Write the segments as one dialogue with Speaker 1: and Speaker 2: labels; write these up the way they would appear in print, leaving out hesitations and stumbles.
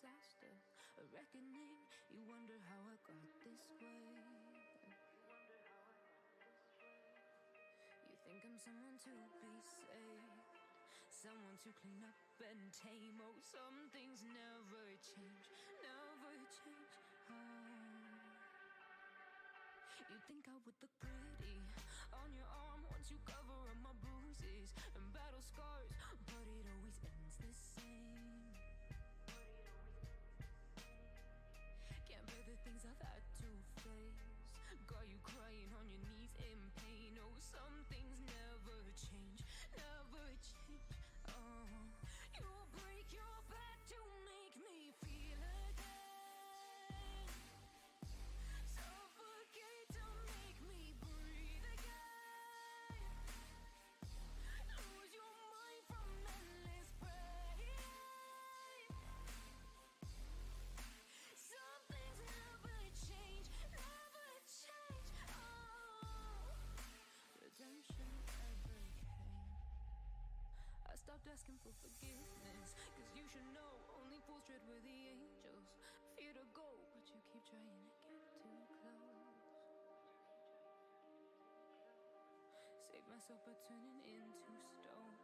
Speaker 1: disaster, a reckoning. You wonder how I got this way. You think I'm someone to be saved, someone to clean up and tame. Oh, some things never change, never change. Oh, you think I would look pretty on your arm once you cover up my bruises and battle scars, but it always ends the same. Can't bear the things I've had to face, got you crying on your knees in pain. Oh, some things never change, never change. Oh, you'll break your back to make me feel again, suffocate to make me breathe again, lose your mind from endless pain. Some things never change, never change. Oh, redemption never came. I stopped asking for forgiveness, cause you should know only fools tread where the angels fear to go, but you keep trying to get too close. Save myself by turning into stone,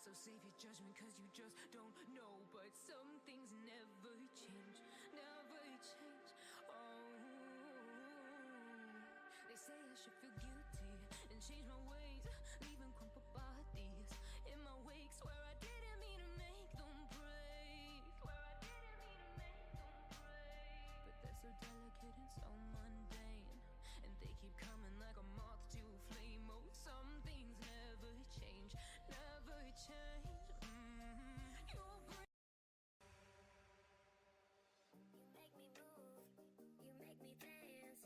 Speaker 1: so save your judgment cause you just don't know. But some things never change, never change. Oh, they say I should feel guilty and change my ways, leaving crumpled bodies in my wake. Swear I didn't mean to make them break, swear I didn't mean to make them break. But they're so delicate and so mundane, and they keep coming like a moth to a flame. Oh, some things never change, never change. You bring. You make me move, you make me dance.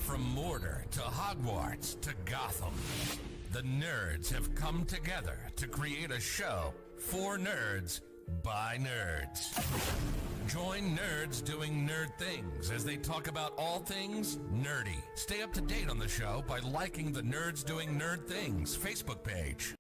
Speaker 2: From Mordor to Hogwarts to Gotham, the nerds have come together to create a show for nerds by nerds. Join nerds doing nerd things as they talk about all things nerdy. Stay up to date on the show by liking the Nerds Doing Nerd Things Facebook page.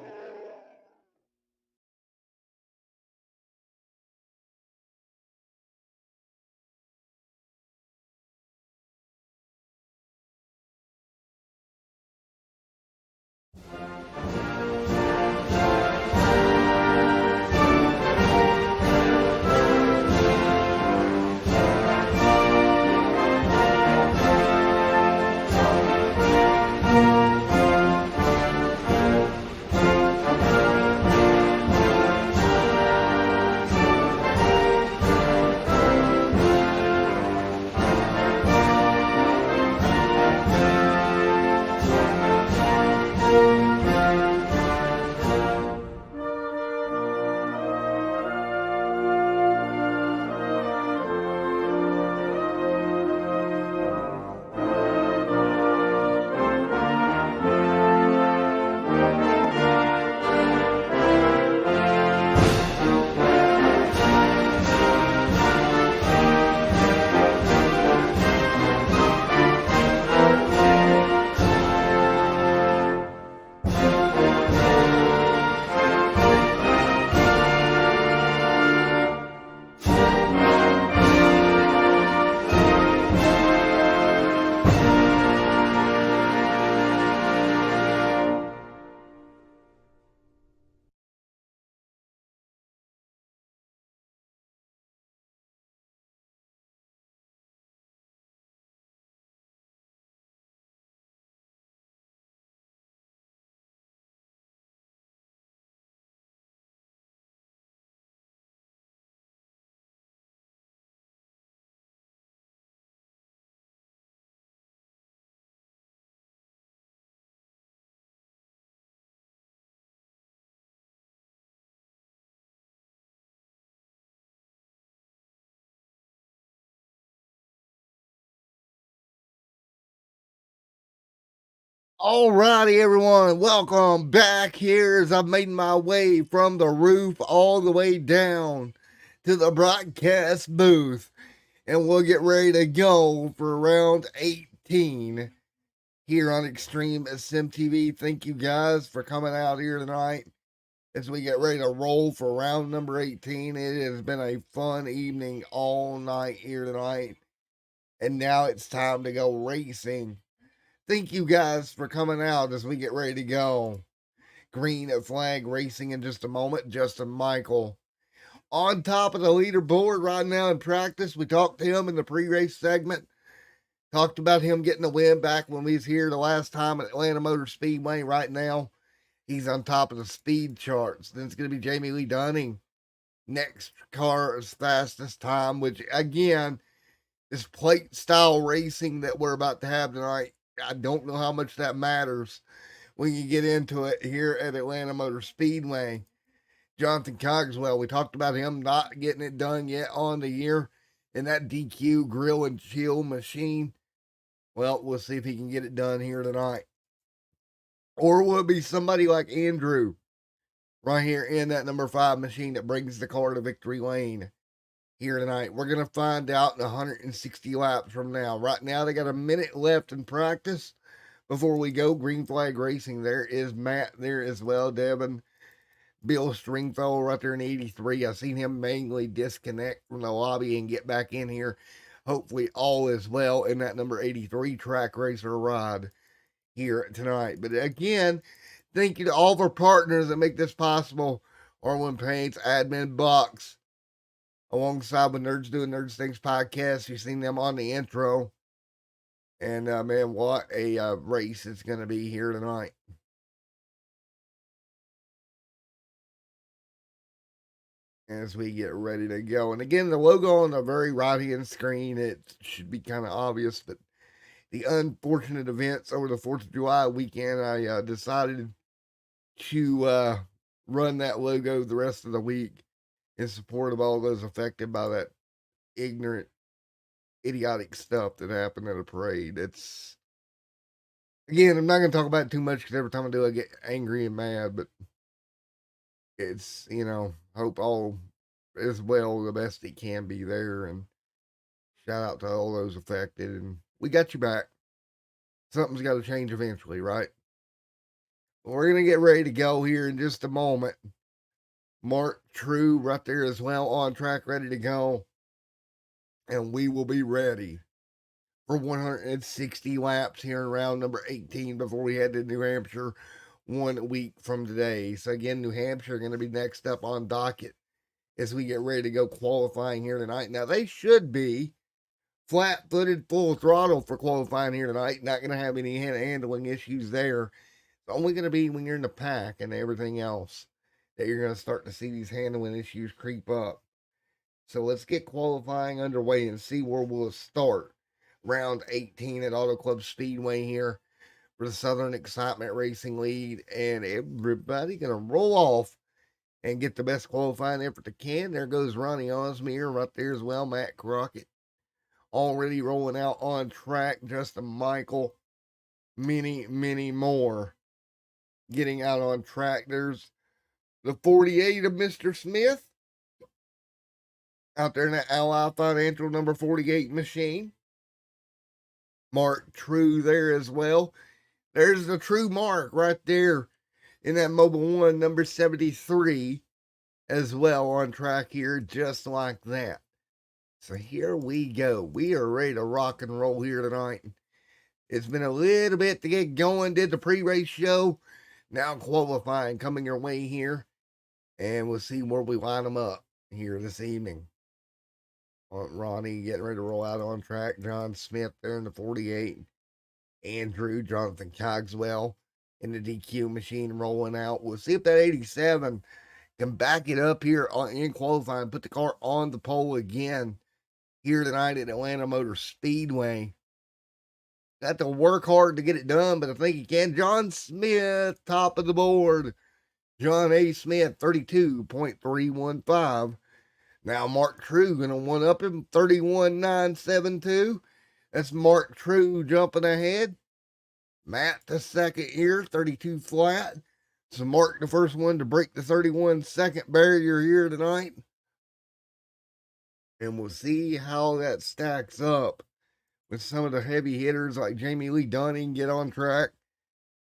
Speaker 3: Alrighty, everyone, welcome back here as I've made my way from the roof all the way down to the broadcast booth, and we'll get ready to go for round 18 here on Extreme SMTV. Thank you guys for coming out here tonight as we get ready to roll for round number 18. It has been a fun evening all night here tonight, and now it's time to go racing. Thank you guys for coming out as we get ready to go. Green flag racing in just a moment. Justin Michael on top of the leaderboard right now in practice. We talked to him in the pre-race segment. Talked about him getting a win back when we was here the last time at Atlanta Motor Speedway. Right now, he's on top of the speed charts. Then it's going to be Jamie Lee Dunning. Next car is fastest time, which again, this plate style racing that we're about to have tonight, I don't know how much that matters when you get into it here at Atlanta Motor Speedway. Jonathan Cogswell, we talked about him not getting it done yet on the year in that DQ grill and chill machine. Well, we'll see if he can get it done here tonight. Or will it be somebody like Andrew right here in that number 5 machine that brings the car to victory lane here tonight? We're going to find out in 160 laps from now. Right now, they got a minute left in practice before we go. Green flag racing. There is Matt there as well. Devin, Bill Stringfellow right there in 83. I've seen him mainly disconnect from the lobby and get back in here. Hopefully all is well in that number 83 track racer ride here tonight. But again, thank you to all of our partners that make this possible. Orwin Paints, Admin Box, alongside with Nerds Doing Nerds Things podcast. You've seen them on the intro. And man, what a race it's going to be here tonight. As we get ready to go. And again, the logo on the very right-hand screen, it should be kind of obvious, but the unfortunate events over the 4th of July weekend, I decided to run that logo the rest of the week in support of all those affected by that ignorant, idiotic stuff that happened at a parade. It's Again, I'm not going to talk about it too much because every time I do, I get angry and mad. But it's, hope all is well, the best it can be there. And shout out to all those affected. And we got you back. Something's got to change eventually, right? We're going to get ready to go here in just a moment. Mark True right there as well, on track, ready to go. And we will be ready for 160 laps here in round number 18 before we head to New Hampshire 1 week from today. So again, New Hampshire going to be next up on docket as we get ready to go qualifying here tonight. Now, they should be flat-footed, full throttle for qualifying here tonight. Not going to have any handling issues there. It's only going to be when you're in the pack and everything else that you're going to start to see these handling issues creep up. So let's get qualifying underway and see where we'll start. Round 18 at Auto Club Speedway here for the Southern Excitement Racing Lead. And everybody going to roll off and get the best qualifying effort they can. There goes Ronnie Osmier right there as well. Matt Crockett already rolling out on track. Justin Michael, many more getting out on track. There's the 48 of Mr. Smith out there in that Ally Financial number 48 machine. Mark True there as well. There's the True Mark right there in that Mobile One number 73 as well on track here, just like that. So here we go. We are ready to rock and roll here tonight. It's been a little bit to get going. Did the pre-race show. Now qualifying coming your way here. And we'll see where we line them up here this evening. Ronnie getting ready to roll out on track. John Smith there in the 48. Andrew, Jonathan Cogswell in the DQ machine rolling out. We'll see if that 87 can back it up here in qualifying. Put the car on the pole again here tonight at Atlanta Motor Speedway. Got to work hard to get it done, but I think he can. John Smith, top of the board. John A. Smith, 32.315. Now Mark True going to one up him, 31.972. That's Mark True jumping ahead. Matt the second here, 32 flat. So Mark the first one to break the 31 second barrier here tonight. And we'll see how that stacks up with some of the heavy hitters like Jamie Lee Dunning get on track.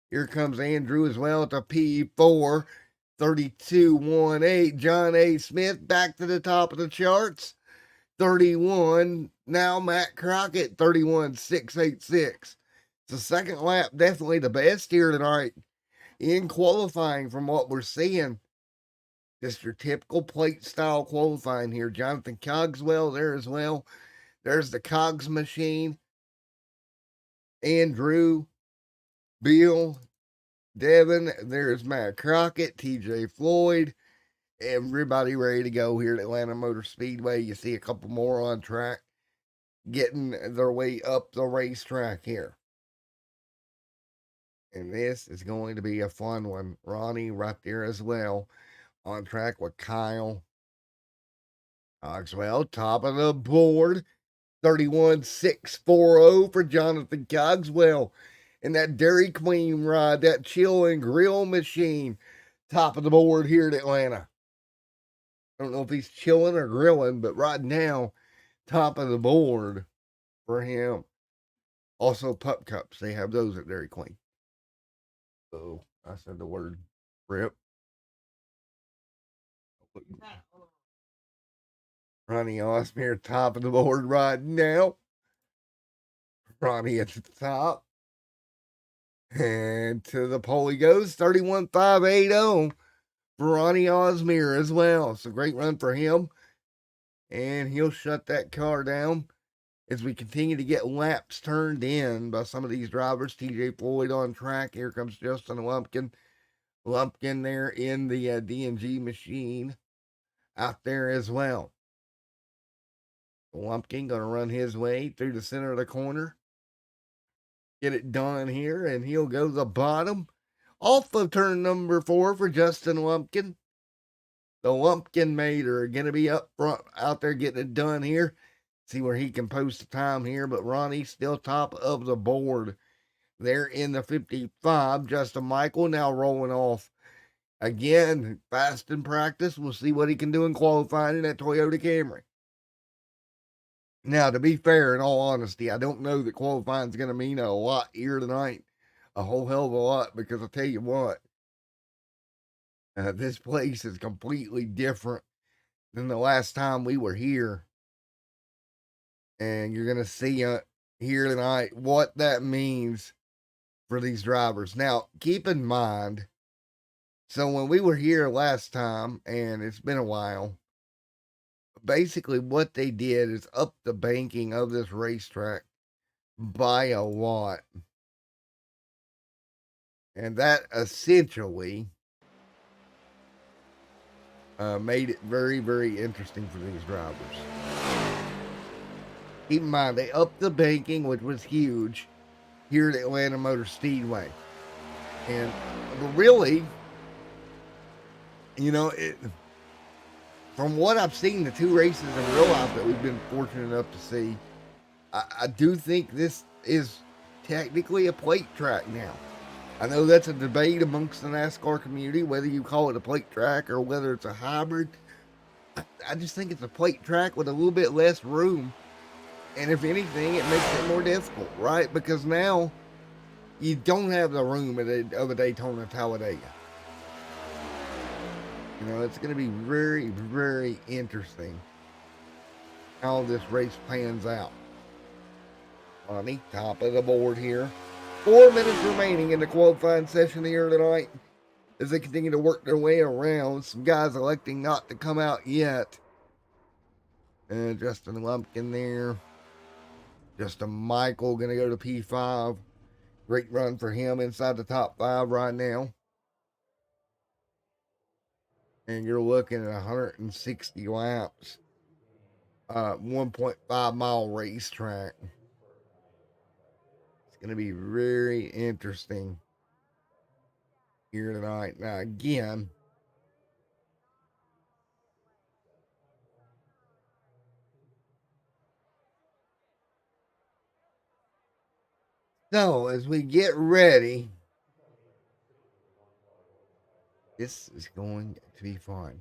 Speaker 3: Here comes Andrew as well at the P4. 32.18. John A. Smith back to the top of the charts. 31. Now Matt Crockett, 31.686. The second lap, definitely the best here tonight in qualifying from what we're seeing. Just your typical plate style qualifying here. Jonathan Cogswell there as well. There's the Cogs machine. Andrew, Bill, Devin, there's Matt Crockett, TJ Floyd, everybody ready to go here at Atlanta Motor Speedway. You see a couple more on track getting their way up the racetrack here. And this is going to be a fun one. Ronnie right there as well on track with Kyle Cogswell, top of the board. 31.640 for Jonathan Cogswell. And that Dairy Queen ride, that chill and grill machine, top of the board here at Atlanta. I don't know if he's chilling or grilling, but right now, top of the board for him. Also, pup cups. They have those at Dairy Queen. Oh, I said the word rip. Ronnie Osmier, top of the board right now. Ronnie at the top. And to the pole he goes, 31.580 for Ronnie Osmier as well. It's a great run for him. And he'll shut that car down as we continue to get laps turned in by some of these drivers. TJ Floyd on track. Here comes Justin Lumpkin. Lumpkin there in the DNG machine out there as well. Lumpkin going to run his way through the center of the corner. Get it done here, and he'll go to the bottom. Off of turn number 4 for Justin Lumpkin. The Lumpkin Mater are going to be up front out there getting it done here. See where he can post the time here, but Ronnie's still top of the board. They're in the 55. Justin Michael now rolling off. Again, fast in practice. We'll see what he can do in qualifying in that Toyota Camry. Now, to be fair, in all honesty, I don't know that qualifying is going to mean a lot here tonight. A whole hell of a lot, because I'll tell you what, this place is completely different than the last time we were here. And you're going to see here tonight what that means for these drivers. Now, keep in mind, so when we were here last time, and it's been a while, basically what they did is up the banking of this racetrack by a lot. And that essentially made it very, very interesting for these drivers. Keep in mind, they upped the banking, which was huge, here at Atlanta Motor Speedway. And really, from what I've seen, the two races in real life that we've been fortunate enough to see, I do think this is technically a plate track now. I know that's a debate amongst the NASCAR community, whether you call it a plate track or whether it's a hybrid. I just think it's a plate track with a little bit less room. And if anything, it makes it more difficult, right? Because now you don't have the room of a Daytona Talladega. It's going to be very, very interesting how this race pans out. On the top of the board here. 4 minutes remaining in the qualifying session here tonight as they continue to work their way around. Some guys electing not to come out yet. Justin Lumpkin there. Justin Michael going to go to P5. Great run for him inside the top 5 right now. And you're looking at 160 laps. 1.5 mile racetrack. It's going to be very interesting here tonight. Now, again, so as we get ready, this is going to be fun.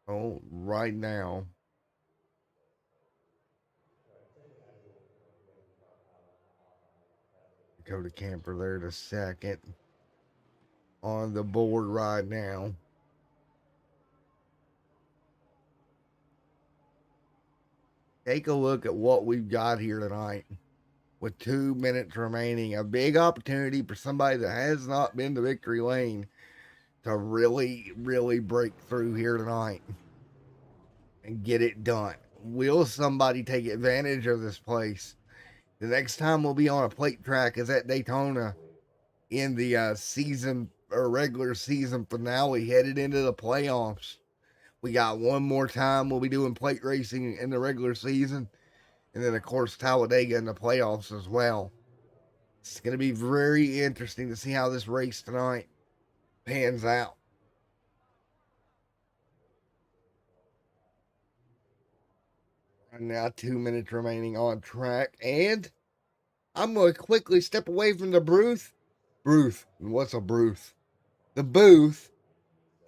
Speaker 3: Oh, right now, Dakota Camper there to second on the board right now. Take a look at what we've got here tonight with 2 minutes remaining. A big opportunity for somebody that has not been to victory lane to really, really break through here tonight and get it done. Will somebody take advantage of this place? The next time we'll be on a plate track is at Daytona in the season or regular season finale, headed into the playoffs. We got one more time. We'll be doing plate racing in the regular season. And then, of course, Talladega in the playoffs as well. It's going to be very interesting to see how this race tonight pans out. And now 2 minutes remaining on track. And I'm going to quickly step away from the booth. What's a booth? The booth.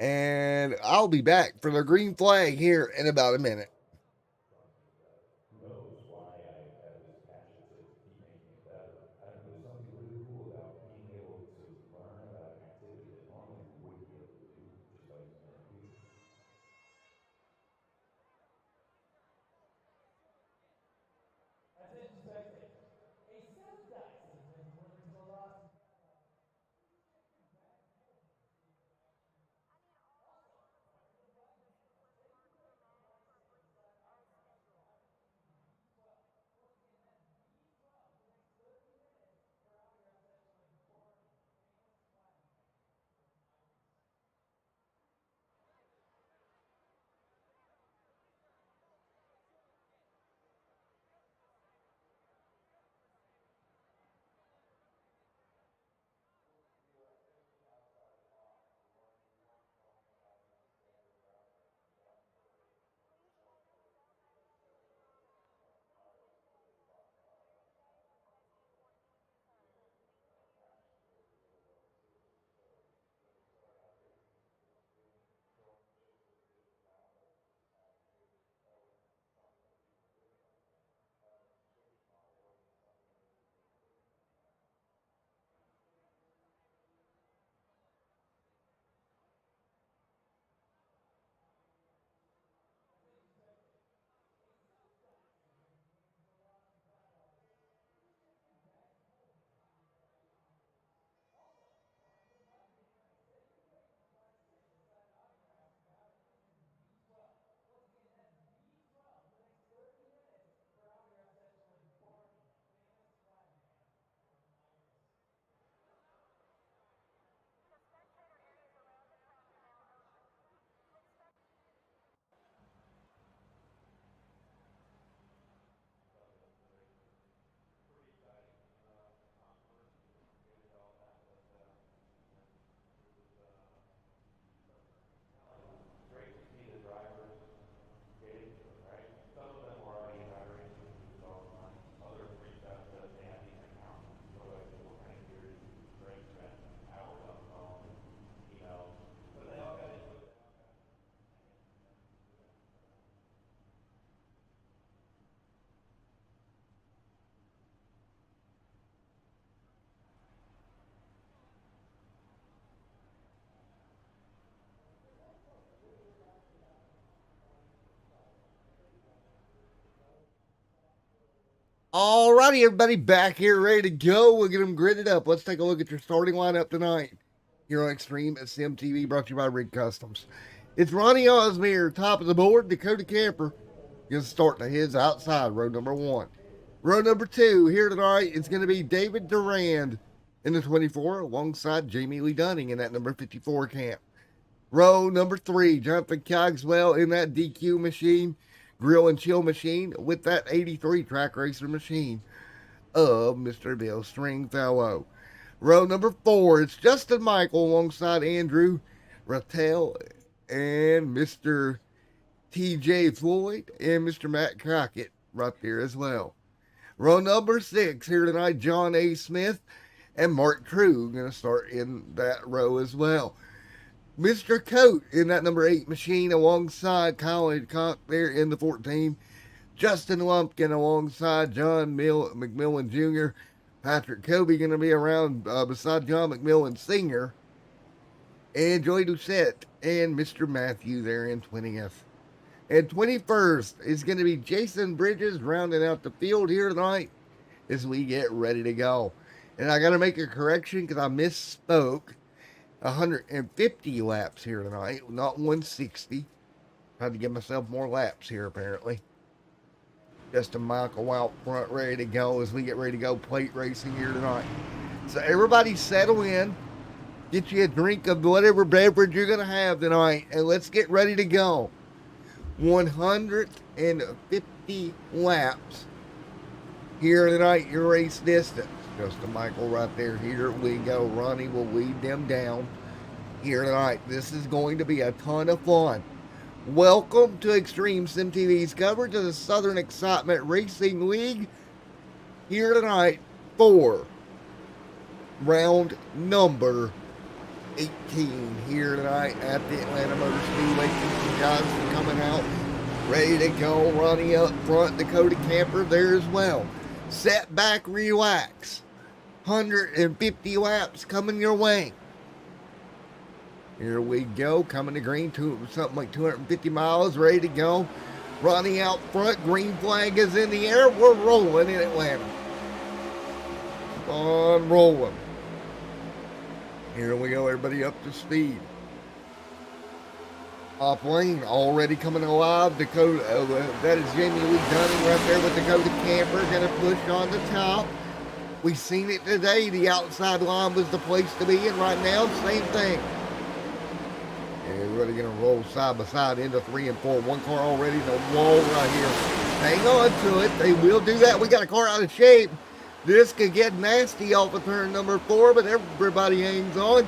Speaker 3: And I'll be back for the green flag here in about a minute. Alrighty, everybody, back here, ready to go. We'll get them gridded up. Let's take a look at your starting lineup tonight here on Extreme Sim TV, brought to you by Rig Customs. It's Ronnie Osmere, top of the board. Dakota Camper going to start to his outside, row number 1. Row number 2 here tonight is going to be David Durand in the 24, alongside Jamie Lee Dunning in that number 54 camp. Row number 3, Jonathan Cogswell in that DQ machine, grill and chill machine, with that 83 track racer machine of Mr. Bill Stringfellow. Row number 4, it's Justin Michael alongside Andrew Rattel and Mr. TJ Floyd and Mr. Matt Crockett right there as well. Row number 6 here tonight, John A. Smith and Mark True going to start in that row as well. Mr. Coat in that number 8 machine alongside Kyle Cock there in the 14. Justin Lumpkin alongside John McMillan Jr. Patrick Kobe going to be around beside John McMillan Sr. And Joey Doucette and Mr. Matthew there in 20th. And 21st is going to be Jason Bridges rounding out the field here tonight as we get ready to go. And I got to make a correction because I misspoke. 150 laps here tonight, not 160. Had to give myself more laps here apparently. Justin Michael out front, ready to go as we get ready to go plate racing here tonight. So everybody settle in. Get you a drink of whatever beverage you're going to have tonight. And let's get ready to go. 150 laps here tonight, your race distance. Justin Michael right there. Here we go. Ronnie will lead them down here tonight. This is going to be a ton of fun. Welcome to Extreme Sim TV's coverage of the Southern Excitement Racing League here tonight for round number 18 here tonight at the Atlanta Motor Speedway. You guys are coming out ready to go. Ronnie up front, Dakota Camper there as well. Set back, relax. 150 laps coming your way. Here we go, coming to green, something like 250 miles, ready to go. Ronnie out front, green flag is in the air. We're rolling in Atlanta. Keep on rolling. Here we go, everybody up to speed. Off lane, already coming alive. Dakota, that is Jamie Lee Dunning right there with Dakota Camper, gonna push on the top. We've seen it today. The outside line was the place to be, and right now, same thing. Everybody gonna roll side by side into 3 and 4. One car already in the wall right here. Hang on to it. They will do that. We got a car out of shape. This could get nasty off of turn number 4, but everybody hangs on.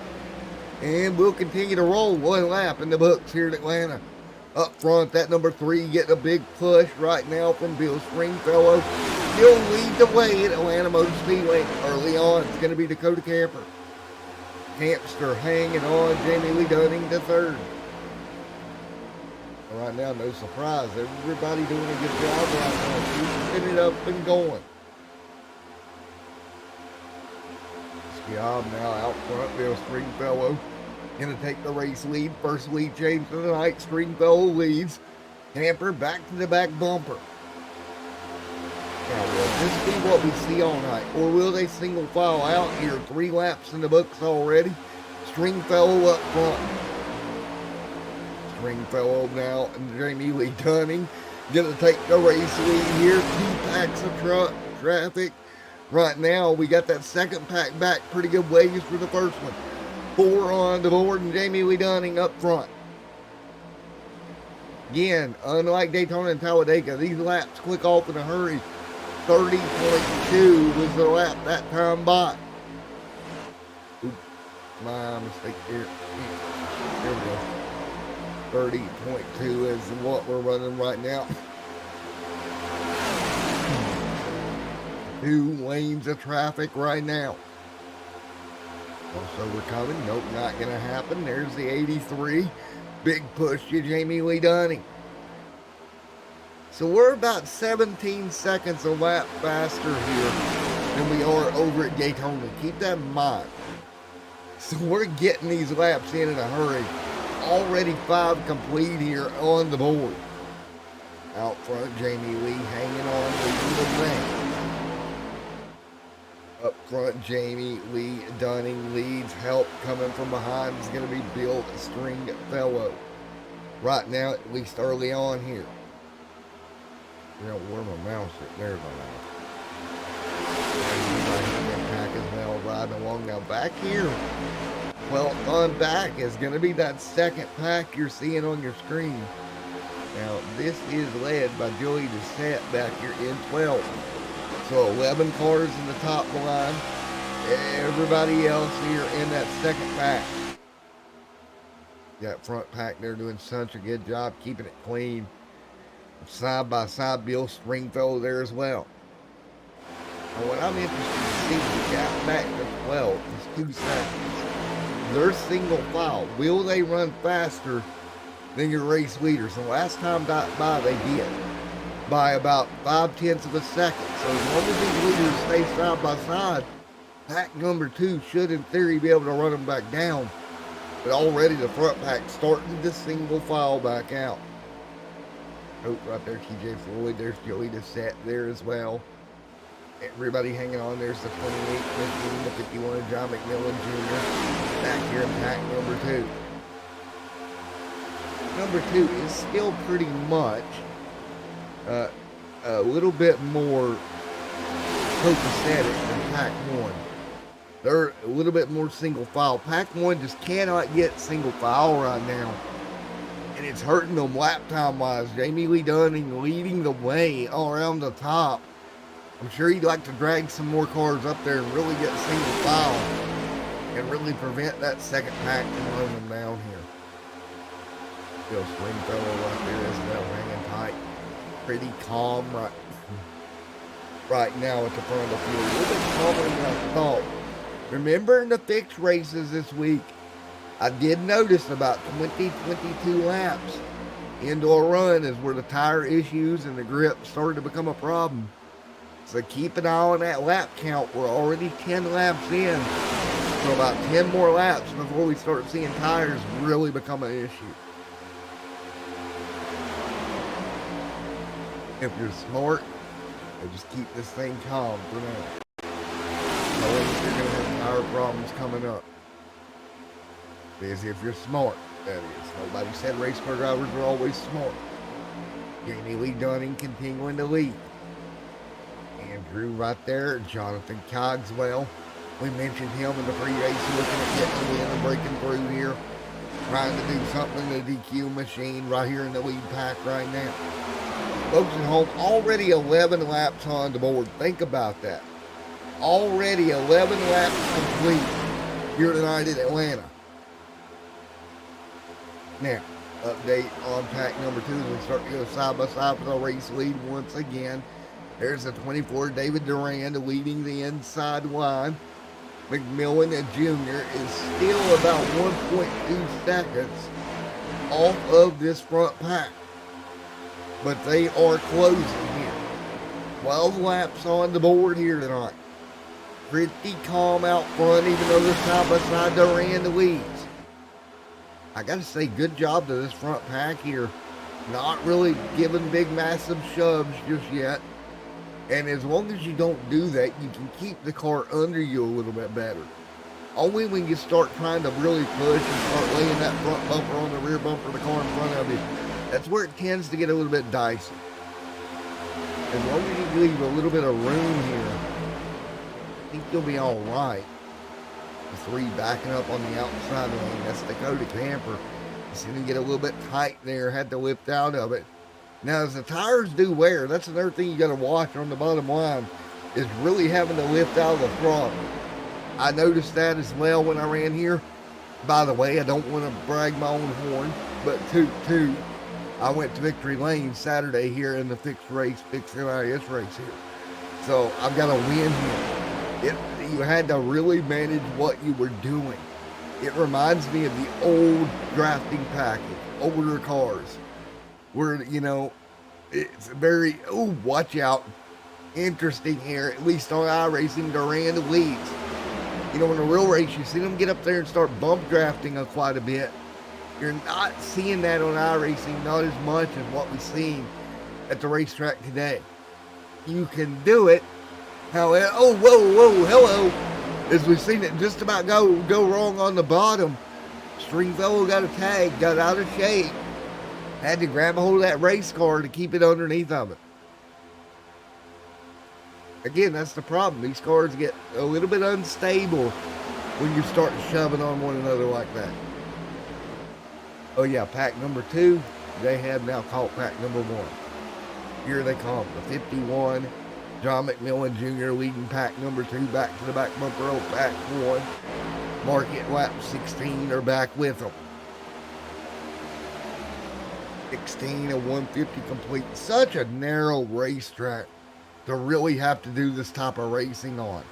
Speaker 3: And we'll continue to roll. 1 lap in the books here in Atlanta. Up front, that number 3 getting a big push right now from Bill Stringfellow. He'll lead the way at Atlanta Motor Speedway. Early on, it's going to be Dakota Camper. Hamster hanging on. Jamie Lee Dunning to 3rd. Right now, no surprise. Everybody doing a good job right now. Keeping it up and going. Job now out front. Bill Stringfellow going to take the race lead. First lead change of the night. Stringfellow leads. Camper back to the back bumper. Now, will this be what we see all night? Or will they single file out here? 3 laps in the books already. Stringfellow up front. Stringfellow now and Jamie Lee Dunning going to take the race lead here. 2 packs of traffic. Right now, we got that second pack back pretty good ways for the first one. 4 on the board and Jamie Lee Dunning up front. Again, unlike Daytona and Talladega, these laps quick off in a hurry. 30.2 was the lap that time by. Oops, my mistake here. There we go. 30.2 is what we're running right now. 2 lanes of traffic right now. Also, we're coming. Nope, not going to happen. There's the 83. Big push to Jamie Lee Dunning. So we're about 17 seconds a lap faster here than we are over at Daytona. Keep that in mind. So we're getting these laps in a hurry. Already 5 complete here on the board. Out front, Jamie Lee hanging on, leading the way. front, Jamie Lee Dunning leads. Help coming from behind is going to be Bill Stringfellow. Right now, at least early on here. You know where my mouse is. There's my mouse. Pack as well, riding along now. Back here, well, on back is going to be that second pack you're seeing on your screen. Now, this is led by Joey DeSette back here in 12. So 11 cars in the top line. Everybody else here in that second pack. That front pack, they're doing such a good job keeping it clean. Side by side, Bill Stringfellow there as well. And what I'm interested to see is the gap back to 12 is 2 seconds. They're single file. Will they run faster than your race leaders? The last time by they did, by about 5/10 of a second. So as long as these leaders stay side by side, pack number 2 should in theory be able to run them back down. But already the front pack starting to single file back out. Oh, right there, TJ Floyd. There's Joey DeSette there as well. Everybody hanging on. There's the 28, 15, the 51, John McMillan Jr. back here in pack number 2. Number 2 is still pretty much a little bit more copacetic than pack 1. They're a little bit more single file. Pack 1 just cannot get single file right now. And it's hurting them lap time wise. Jamie Lee Dunning leading the way all around the top. I'm sure he'd like to drag some more cars up there and really get single file and really prevent that second pack from running them down here. Bill Stringfellow right there as well, hanging tight. Pretty calm right now at the front of the field. A little bit calmer than I thought. Remember in the fixed races this week, I did notice about 22 laps into a run is where the tire issues and the grip started to become a problem. So keep an eye on that lap count. We're already 10 laps in. So about 10 more laps before we start seeing tires really become an issue. If you're smart, just keep this thing calm for now. Knowing you're going to have tire problems coming up. Because if you're smart, that is. Nobody said race car drivers are always smart. Jamie Lee Dunning continuing to lead. Andrew right there. Jonathan Cogswell. We mentioned him in the pre-race, looking at getting in and breaking through here. Trying to do something in the DQ machine right here in the lead pack right now. Folks at home, already 11 laps on the board. Think about that. Already 11 laps complete here tonight in Atlanta. Now, update on pack number 2 as we start to go side by side for the race lead once again. There's the 24, David Durand leading the inside line. McMillan Jr. is still about 1.2 seconds off of this front pack. But they are closing here. 12 laps on the board here tonight. Pretty calm out front, even though they're side by side, Durand leads. I gotta say, good job to this front pack here. Not really giving big, massive shoves just yet. And as long as you don't do that, you can keep the car under you a little bit better. Only when you start trying to really push and start laying that front bumper on the rear bumper of the car in front of you, that's where it tends to get a little bit dicey. As long as you leave a little bit of room here, I think you'll be all right. The 3 backing up on the outside lane. That's Dakota Camper. He's going to get a little bit tight there. Had to lift out of it. Now, as the tires do wear, that's another thing you got to watch on the bottom line, is really having to lift out of the throttle. I noticed that as well when I ran here. By the way, I don't want to brag my own horn, but toot. I went to Victory Lane Saturday here in the fixed NIS race here. So I've got a win here. You had to really manage what you were doing. It reminds me of the old drafting package, older cars, where, you know, it's very, watch out, interesting here, at least on iRacing, Durand leads. You know, in a real race, you see them get up there and start bump drafting quite a bit. You're not seeing that on iRacing, not as much as what we've seen at the racetrack today. You can do it. However, oh, whoa, hello. As we've seen it just about go wrong on the bottom. Stringfellow got a tag, got out of shape. Had to grab a hold of that race car to keep it underneath of it. Again, that's the problem. These cars get a little bit unstable when you start shoving on one another like that. Oh yeah, pack number 2. They have now caught pack number 1. Here they come, the 51. John McMillan Jr. leading pack number 2, back to the back bumper of pack 1. Market lap 16 are back with them. 16 and 150 complete. Such a narrow racetrack to really have to do this type of racing on.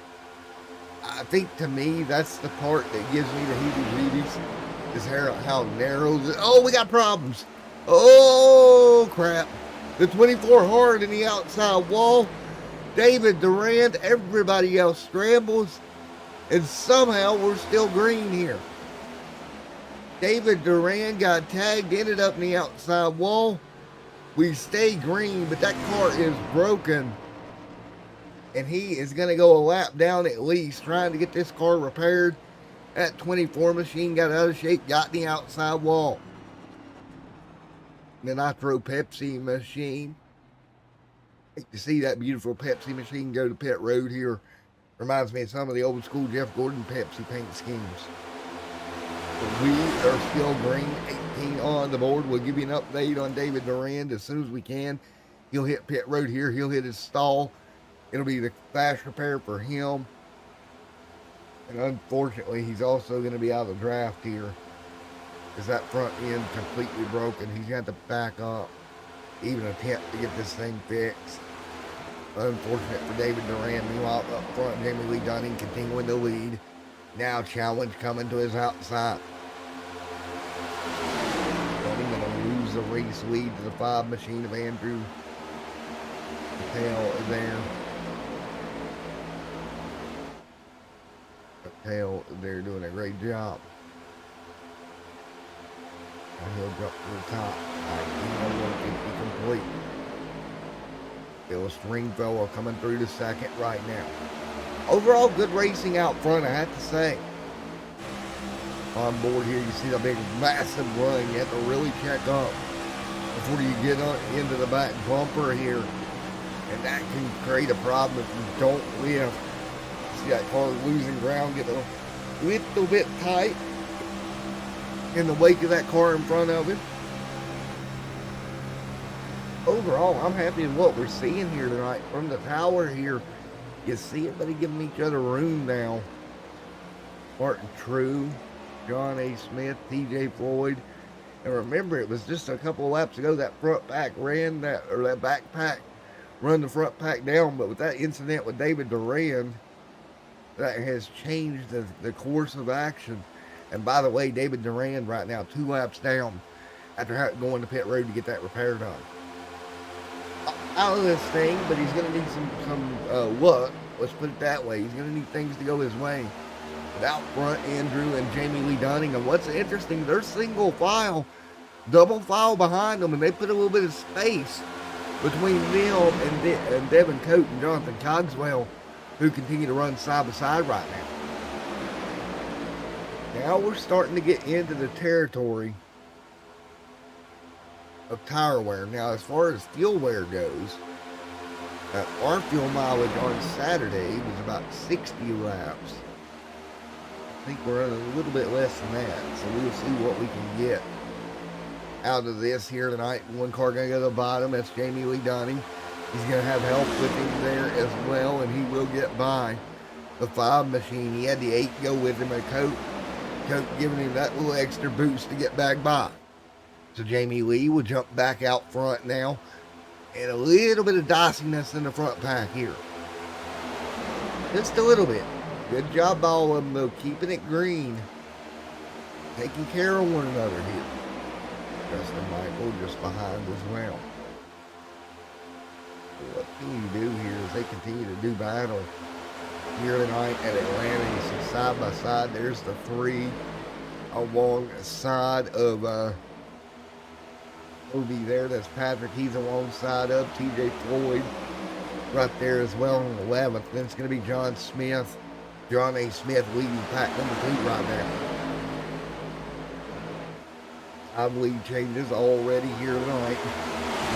Speaker 3: I think to me that's the part that gives me the heebie-jeebies, is how narrow oh, we got problems. Oh crap. The 24 hard in the outside wall. David Durand, everybody else scrambles, and somehow we're still green here. David Durand got tagged, ended up in the outside wall. We stay green, but that car is broken. And he is going to go a lap down at least, trying to get this car repaired. That 24 machine got out of shape, got in the outside wall. The Nitro Pepsi machine. Hate to see that beautiful Pepsi machine go to pit road here. Reminds me of some of the old school Jeff Gordon Pepsi paint schemes. But we are still green, 18 on the board. We'll give you an update on David Durand as soon as we can. He'll hit pit road here. He'll hit his stall. It'll be the fast repair for him. And unfortunately, he's also going to be out of the draft here. Because that front end completely broken. He's got to back up. Even attempt to get this thing fixed. Unfortunate for David Durand. Meanwhile, up front, Jamie Lee Dunning continuing to lead. Now challenge coming to his outside. Dunning going to lose the race lead to the 5 machine of Andrew Patel there. Patel, they're doing a great job. Now he'll jump to the top. 150 complete. Bill Stringfellow coming through the second right now. Overall, good racing out front, I have to say. On board here, you see the big, massive run. You have to really check up before you get into the back bumper here. And that can create a problem if you don't lift. See that car losing ground, get a little bit tight in the wake of that car in front of him. Overall, I'm happy with what we're seeing here tonight. From the tower here, you see everybody giving each other room now. Martin True, John A. Smith, TJ Floyd. And remember, it was just a couple of laps ago that front pack ran that, or that back pack run the front pack down. But with that incident with David Durand, that has changed the course of action. And by the way, David Durand right now 2 laps down after going to pit road to get that repair done. Out of this thing, but he's going to need some luck. Let's put it that way. He's going to need things to go his way. But out front, Andrew and Jamie Lee Dunning. And what's interesting, they're single file, double file behind them, and they put a little bit of space between them and Devin Coate and Jonathan Cogswell, who continue to run side by side right now. Now we're starting to get into the territory of tire wear. Now, as far as fuel wear goes, our fuel mileage on Saturday was about 60 laps. I think we're running a little bit less than that, so we'll see what we can get out of this here tonight. One car going to go to the bottom. That's Jamie Lee Dunning. He's going to have help with him there as well, and he will get by the 5 machine. He had the 8 go with him, and Coate giving him that little extra boost to get back by. So Jamie Lee will jump back out front now. And a little bit of diciness in the front pack here. Just a little bit. Good job by all of them, though, keeping it green. Taking care of one another here. Justin Michael just behind as well. So what can you do here as they continue to do battle here tonight at Atlanta? You see side by side, there's the 3 alongside of Obi there. That's Patrick. He's alongside of TJ Floyd. right there as well on the 11th. Then it's going to be John A. Smith leading pack number 2 right now. 5 lead changes already here tonight.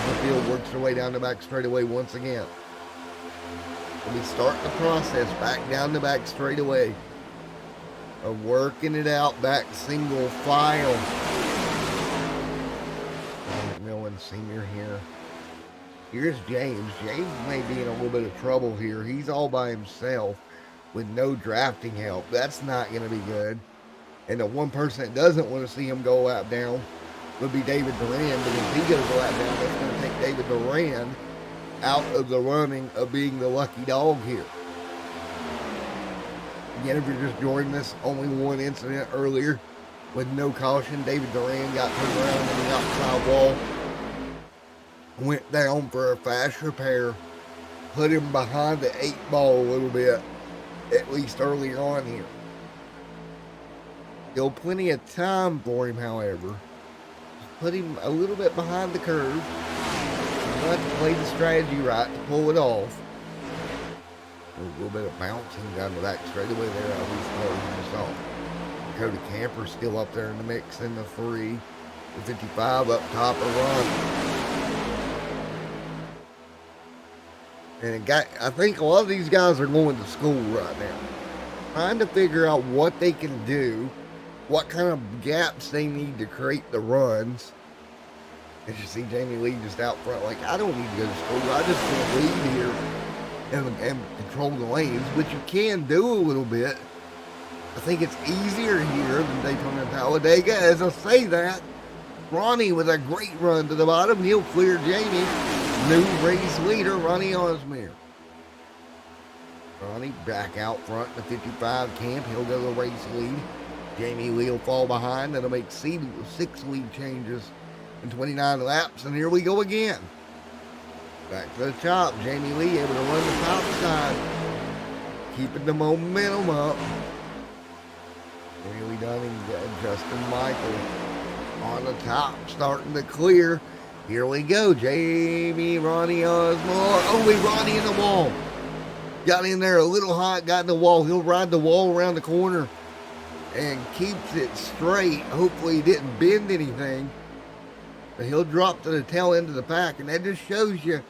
Speaker 3: The field works their way down the back straightaway once again. We start the process back down the back straightaway of working it out back single file. McMillan Sr. here. Here's James. James may be in a little bit of trouble here. He's all by himself with no drafting help. That's not going to be good. And the one person that doesn't want to see him go out down would be David Duran. But if he goes out down, that's going to take David Duran out of the running of being the lucky dog here. Again, if you're just joining us, only one incident earlier with no caution. David Duran got turned around on the outside wall, went down for a fast repair, put him behind the 8 ball a little bit, at least early on here. Still plenty of time for him, however. Put him a little bit behind the curve. You have to play the strategy right to pull it off. A little bit of bouncing down the back straightaway there. I was starting this off. Dakota Camper still up there in the mix in the 3. The 55 up top of run. And I think a lot of these guys are going to school right now. Trying to figure out what they can do, what kind of gaps they need to create the runs. As you see Jamie Lee just out front, like, I don't need to go to school. I just want to lead here and control the lanes, which you can do a little bit. I think it's easier here than Daytona and Talladega. As I say that, Ronnie with a great run to the bottom. He'll clear Jamie. New race leader, Ronnie Osmer. Ronnie back out front in the 55 camp. He'll go the race lead. Jamie Lee will fall behind. That'll make 6 lead changes in 29 laps. And here we go again. Back to the top. Jamie Lee able to run the top side. Keeping the momentum up. Jamie Lee Dunning, Justin Michael on the top, starting to clear. Here we go. Jamie, Ronnie Osmore. Oh, Ronnie in the wall. Got in there a little hot, got in the wall. He'll ride the wall around the corner and keeps it straight. Hopefully he didn't bend anything. But he'll drop to the tail end of the pack. And that just shows you,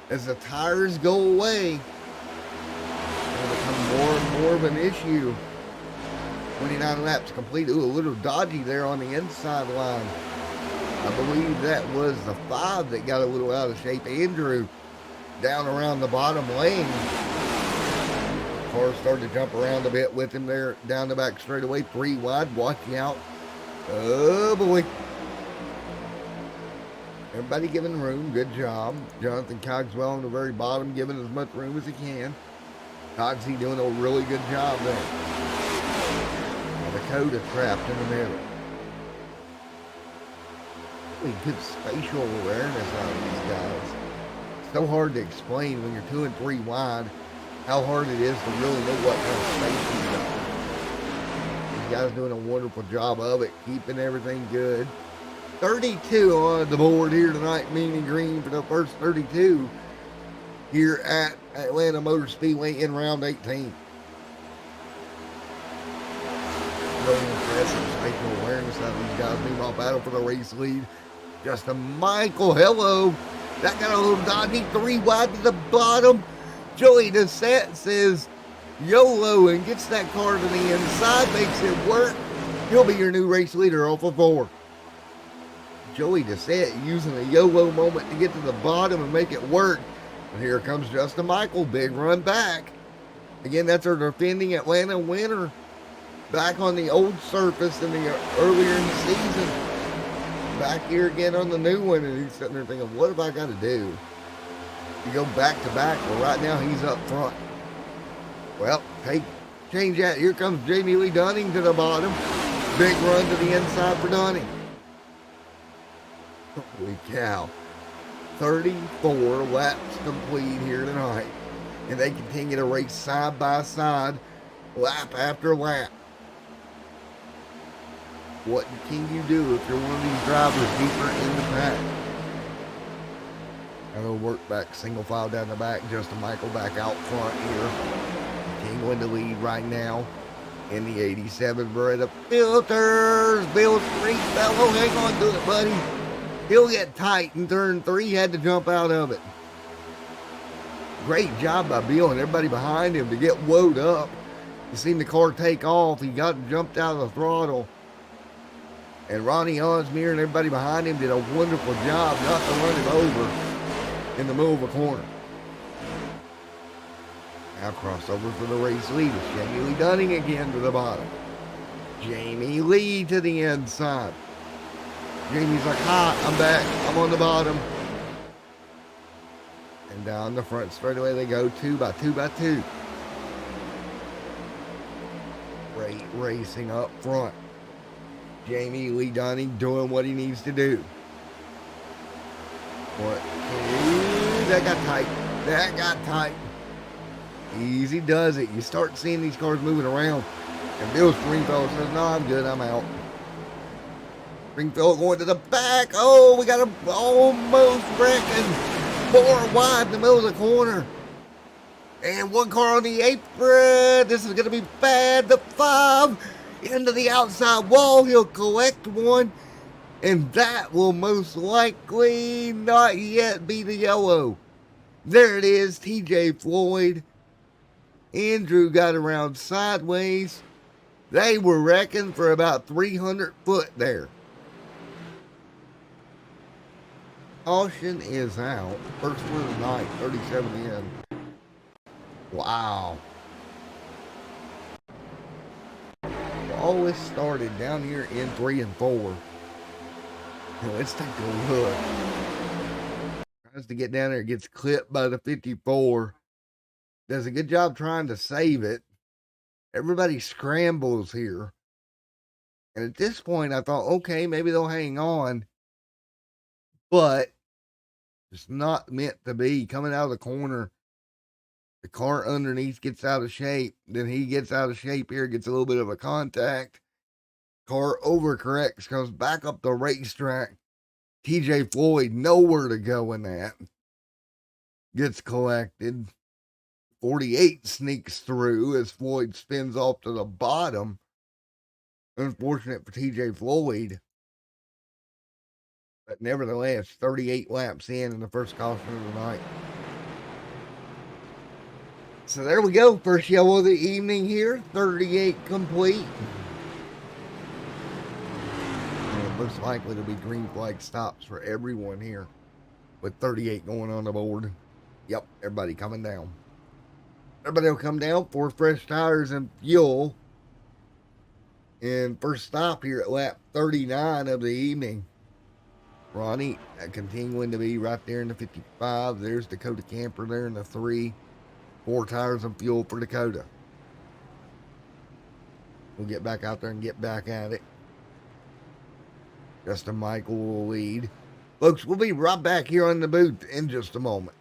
Speaker 3: as the tires go away, it'll become more and more of an issue. 29 laps complete. Ooh, a little dodgy there on the inside line. I believe that was the 5 that got a little out of shape. Andrew down around the bottom lane. Car started to jump around a bit with him there down the back straightaway. 3 wide, watching out. Oh boy. Everybody giving room, good job. Jonathan Cogswell on the very bottom, giving as much room as he can. Cogsy doing a really good job there. Dakota trapped in the middle. Really good spatial awareness out of these guys. It's so hard to explain when you're 2 and 3 wide how hard it is to really know what kind of space you've got. These guys doing a wonderful job of it, keeping everything good. 32 on the board here tonight, mean and green for the first 32 here at Atlanta Motor Speedway in round 18. Really impressive spatial awareness out of these guys. Meanwhile, battle for the race lead. Justin Michael, hello. That got a little dodgy, 3 wide to the bottom. Joey Doucette says YOLO and gets that car to the inside, makes it work. He'll be your new race leader off of 4. Joey Doucette using a YOLO moment to get to the bottom and make it work. And here comes Justin Michael, big run back. Again, that's our defending Atlanta winner. Back on the old surface earlier in the season. Back here again on the new one, and he's sitting there thinking, what have I got to do to go back to back? Well, right now he's up front. Well, hey, change that. Here comes Jamie Lee Dunning to the bottom. Big run to the inside for Dunning. Holy cow. 34 laps complete here tonight. And they continue to race side by side, lap after lap. What can you do if you're one of these drivers deeper in the pack? Another work back, single file down the back. Justin Michael back out front here. Continuing to lead right now in the 87 Beretta Filters. Bill Stringfellow, hang on to it, buddy. He'll get tight in turn 3. Had to jump out of it. Great job by Bill and everybody behind him to get woed up. You seen the car take off. He got jumped out of the throttle. And Ronnie Osmere and everybody behind him did a wonderful job not to run him over in the middle of a corner. Now crossover for the race lead. It's Jamie Lee Dunning again to the bottom. Jamie Lee to the inside. Jamie's like, hi, I'm back. I'm on the bottom. And down the front straightaway they go 2 by 2 by 2. Great racing up front. Jamie Lee Dunning doing what he needs to do. What? That got tight. That got tight. Easy does it. You start seeing these cars moving around. And Bill Springfield says, no, I'm good. I'm out. Springfield going to the back. Oh, we got him almost wrecking. 4 wide in the middle of the corner. And 1 car on the apron. This is going to be bad. The 5 into the outside wall. He'll collect 1. And that will most likely not yet be the yellow. There it is. TJ Floyd. Andrew got around sideways. They were wrecking for about 300 foot there. Caution is out. First one of the night, 37 in. Wow. All this started down here in 3 and 4. Let's take a look. Tries to get down there, gets clipped by the 54. Does a good job trying to save it. Everybody scrambles here. And at this point, I thought, okay, maybe they'll hang on. But it's not meant to be. Coming out of the corner, the car underneath gets out of shape. Then he gets out of shape here, gets a little bit of a contact. Car overcorrects, comes back up the racetrack. TJ Floyd, nowhere to go in that. Gets collected. 48 sneaks through as Floyd spins off to the bottom. Unfortunate for TJ Floyd. But nevertheless, 38 laps in the first caution of the night. So there we go. First yellow of the evening here. 38 complete. And most likely to be green flag stops for everyone here. With 38 going on the board. Yep, everybody coming down. Everybody will come down for fresh tires and fuel. And first stop here at lap 39 of the evening. Ronnie continuing to be right there in the 55. There's Dakota Camper there in the 3. 4 tires and fuel for Dakota. We'll get back out there and get back at it. Justin Michael will lead. Folks, we'll be right back here on the booth in just a moment.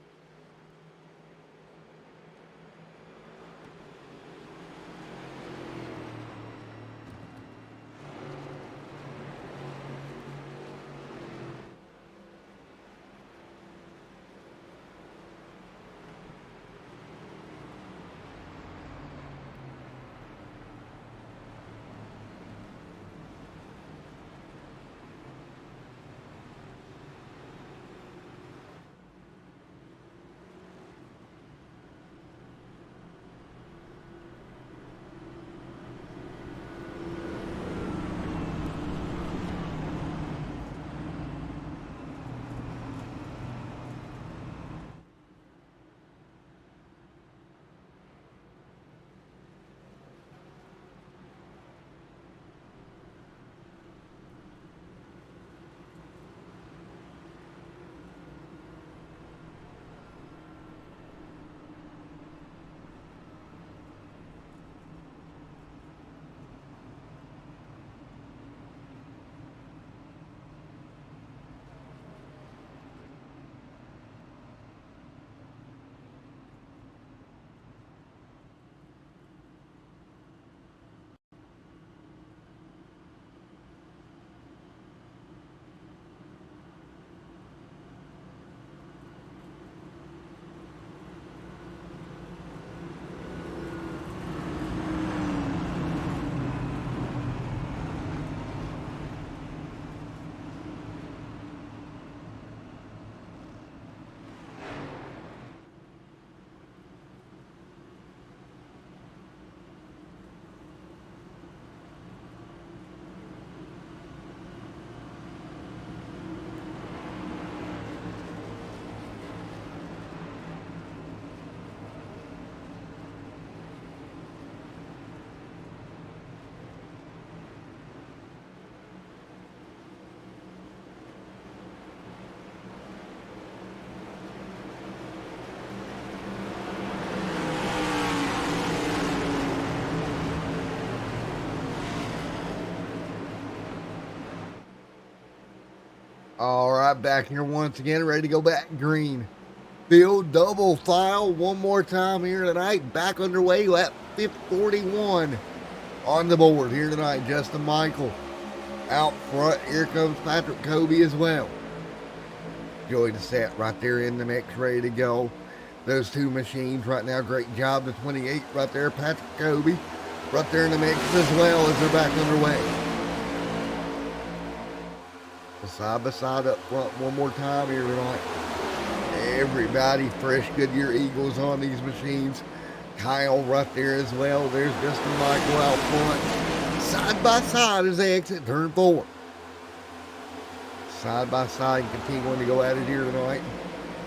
Speaker 3: All right, back here once again, ready to go back green. Field double file one more time here tonight. Back underway at 41 on the board here tonight. Justin Michael out front. Here comes Patrick Kobe as well. Joy to set right there in the mix, ready to go. Those two machines right now, great job. The 28 right there, Patrick Kobe, right there in the mix as well as they're back underway. Side by side up front one more time here tonight. Everybody fresh Goodyear Eagles on these machines. Kyle right there as well. There's Justin Michael out front. Side by side as they exit turn 4. Side by side continuing to go at it here tonight.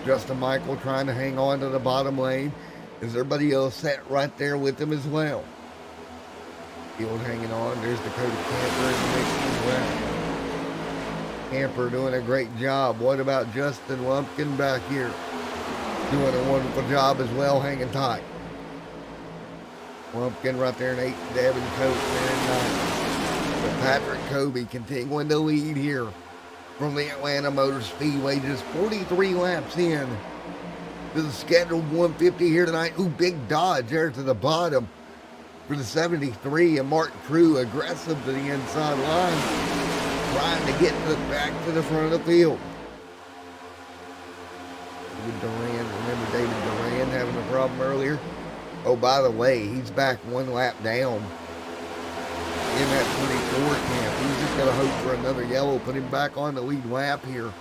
Speaker 3: Justin Michael trying to hang on to the bottom lane. Is everybody else set right there with him as well? Field hanging on. There's Dakota Camper in the mix as well. Camper doing a great job. What about Justin Lumpkin back here? Doing a wonderful job as well, hanging tight. Lumpkin right there in 8, Devin Coates there in 9. But Patrick Kobe continuing to lead here from the Atlanta Motor Speedway, just 43 laps in to the scheduled 150 here tonight. Ooh, big dodge there to the bottom for the 73, and Mark True aggressive to the inside line, trying to get back to the front of the field. David Duran, remember David Duran having a problem earlier? Oh, by the way, he's back one lap down in that 24 camp. He's just going to hope for another yellow, put him back on the lead lap here.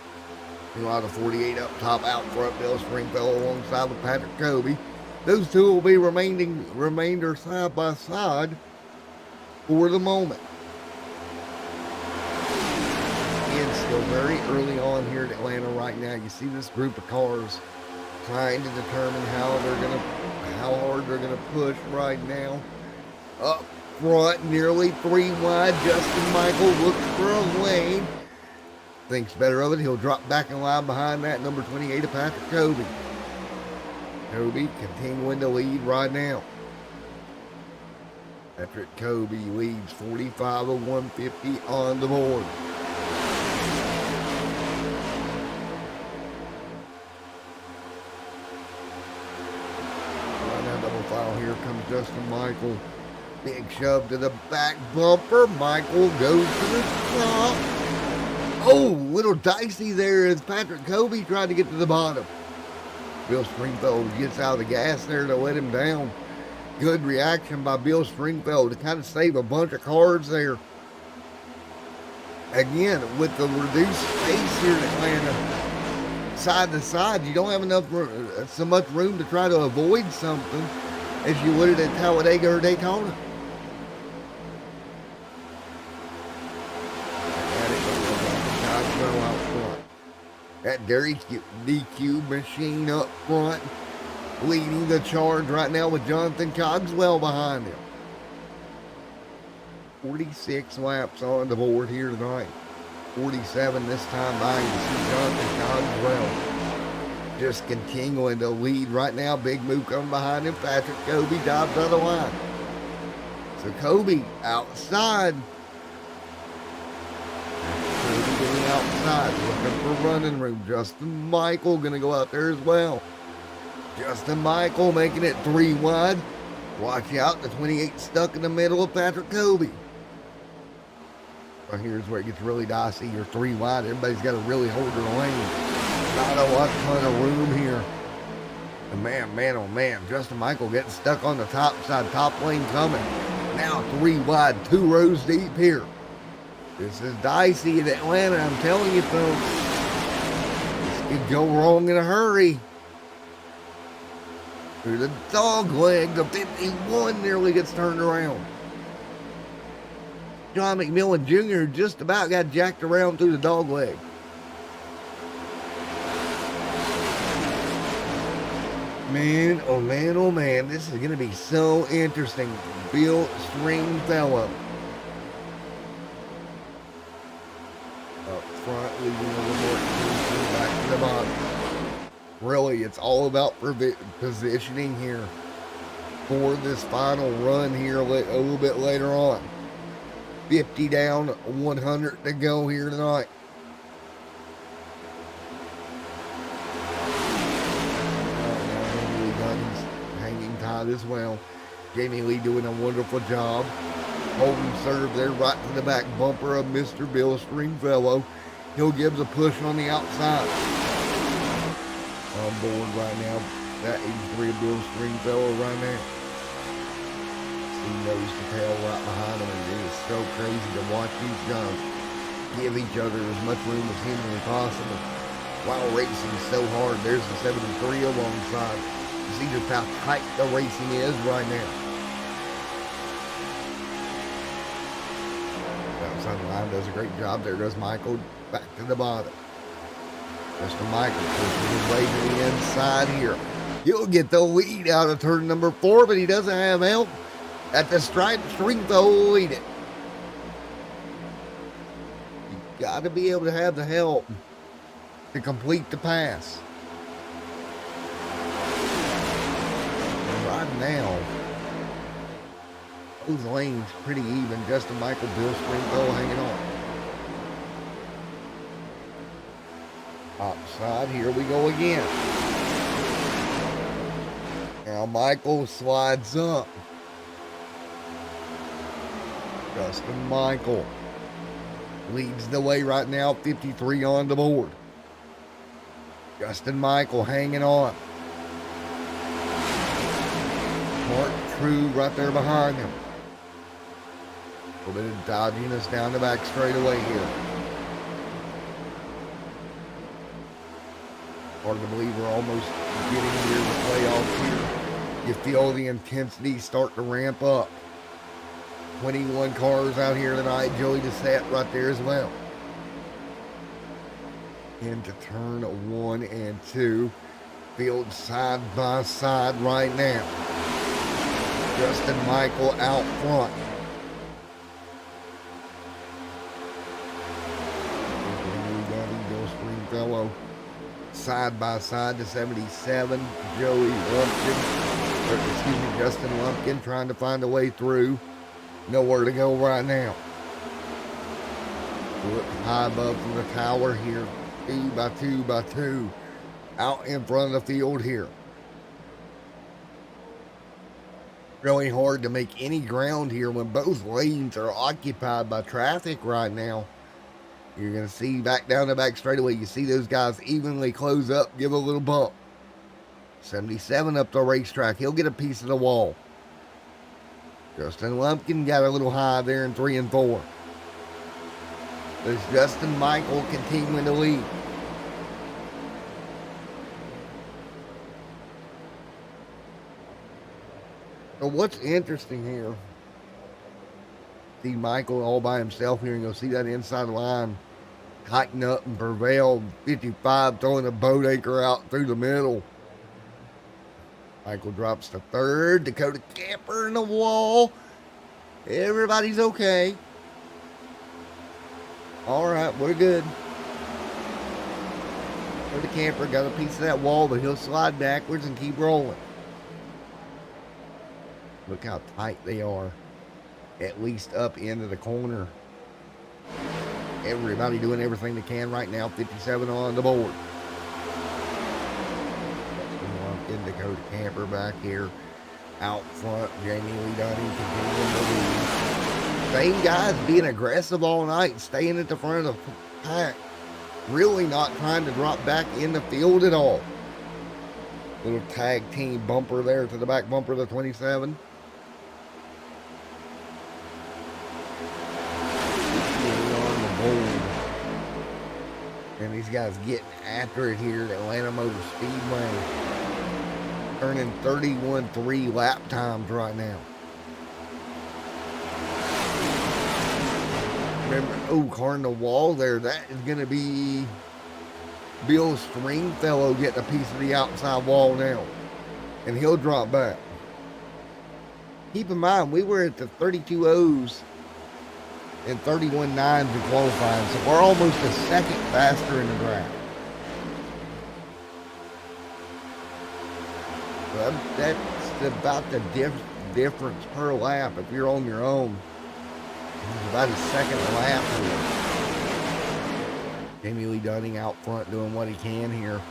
Speaker 3: You know, out of 48 up top, out front, Bill Stringfellow alongside with Patrick Kobe. Those two will be remainder side by side for the moment. Still very early on here in Atlanta right now. You see this group of cars trying to determine how hard they're gonna push right now. Up front, nearly 3 wide. Justin Michael looks for a lane. Thinks better of it. He'll drop back in line behind that number 28 of Patrick Kobe. Kobe continuing to lead right now. Patrick Kobe leads 45 of 150 on the board. Here comes Justin Michael. Big shove to the back bumper. Michael goes to the top. Oh, little dicey there as Patrick Kobe tried to get to the bottom. Bill Stringfellow gets out of the gas there to let him down. Good reaction by Bill Stringfellow to kind of save a bunch of cars there. Again, with the reduced space here in Atlanta, side to side, you don't have enough so much room to try to avoid something as you would at Talladega or Daytona. That DQ machine up front, leading the charge right now with Jonathan Cogswell behind him. 46 laps on the board here tonight. 47 this time by. You see Jonathan Cogswell just continuing to lead right now. Big move coming behind him. Patrick Kobe dives out of the line. So Kobe outside. Kobe getting outside, looking for running room. Justin Michael going to go out there as well. Justin Michael making it 3 wide. Watch out, the 28 stuck in the middle of Patrick Kobe. Well, here's where it gets really dicey. You're 3 wide. Everybody's got to really hold their lane. Not a ton of room here. And man, oh man, Justin Michael getting stuck on the top side, top lane coming. Now 3 wide, 2 rows deep here. This is dicey in Atlanta, I'm telling you folks. This could go wrong in a hurry. Through the dog leg, the 51 nearly gets turned around. John McMillan Jr. just about got jacked around through the dog leg. Man, oh man, oh man, this is going to be so interesting. Bill Stringfellow up front, leaving a little more back to the bottom. Really, it's all about positioning here for this final run here a little bit later on. 50 down, 100 to go here tonight. outside as well. Jamie Lee doing a wonderful job. Holding serve there right to the back bumper of Mr. Bill Stringfellow. He'll give the push on the outside. On board right now, that 83 of Bill Stringfellow right now. He knows the tail right behind him, and it is so crazy to watch these guys give each other as much room as humanly possible while racing so hard. There's the 73 alongside. You see just how tight the racing is right now. Outside the line does a great job there. Does Michael back to the bottom. Mr. Michael pushing his way to the inside here. He'll get the lead out of turn number 4, but he doesn't have help. At the stripe, Stringfellow will lead it. You got to be able to have the help to complete the pass. And right now, those lanes pretty even. Justin Michael, Bill Stringfellow hanging on. Outside, here we go again. Now Michael slides up. Justin Michael leads the way right now, 53 on the board. Justin Michael hanging on. Mark True right there behind him. A little bit of dodginess down the back straightaway here. Hard to believe we're almost getting near the playoffs here. You feel the intensity start to ramp up. 21 cars out here tonight. Joey DeSette right there as well. Into turn 1 and 2. Field side by side right now. Justin Michael out front. Bill Stringfellow side by side to 77. Joey Lumpkin, or excuse me, Justin Lumpkin trying to find a way through. Nowhere to go right now. Looking high above from the tower here. 2 by 2 by 2. Out in front of the field here. Really hard to make any ground here when both lanes are occupied by traffic right now. You're going to see back down the back straightaway. You see those guys evenly close up, give a little bump. 77 up the racetrack. He'll get a piece of the wall. Justin Lumpkin got a little high there in 3 and 4. There's Justin Michael continuing to lead. So what's interesting here, see Michael all by himself here, and you'll see that inside line tighten up and prevail. 55 throwing a boat anchor out through the middle. Michael drops to 3rd. Dakota Camper in the wall. Everybody's okay. All right, we're good. Dakota Camper got a piece of that wall, but he'll slide backwards and keep rolling. Look how tight they are. At least up into the corner. Everybody doing everything they can right now. 57 on the board. In Dakota Camper back here out front. Jamie Lee Dunning continuing to lead. Same guys being aggressive all night, staying at the front of the pack, really not trying to drop back in the field at all. Little tag team bumper there to the back bumper of the 27. On the board. And these guys getting after it here at Atlanta Motor Speedway. Earning 31.3 lap times right now. Remember, car in the wall there. That is going to be Bill Stringfellow getting a piece of the outside wall now. And he'll drop back. Keep in mind, we were at the 32.0s and 31.9s in qualifying. So we're almost a second faster in the draft. That's about the difference per lap. If you're on your own, it's about a second lap here. Jamie Lee Dunning out front doing what he can here.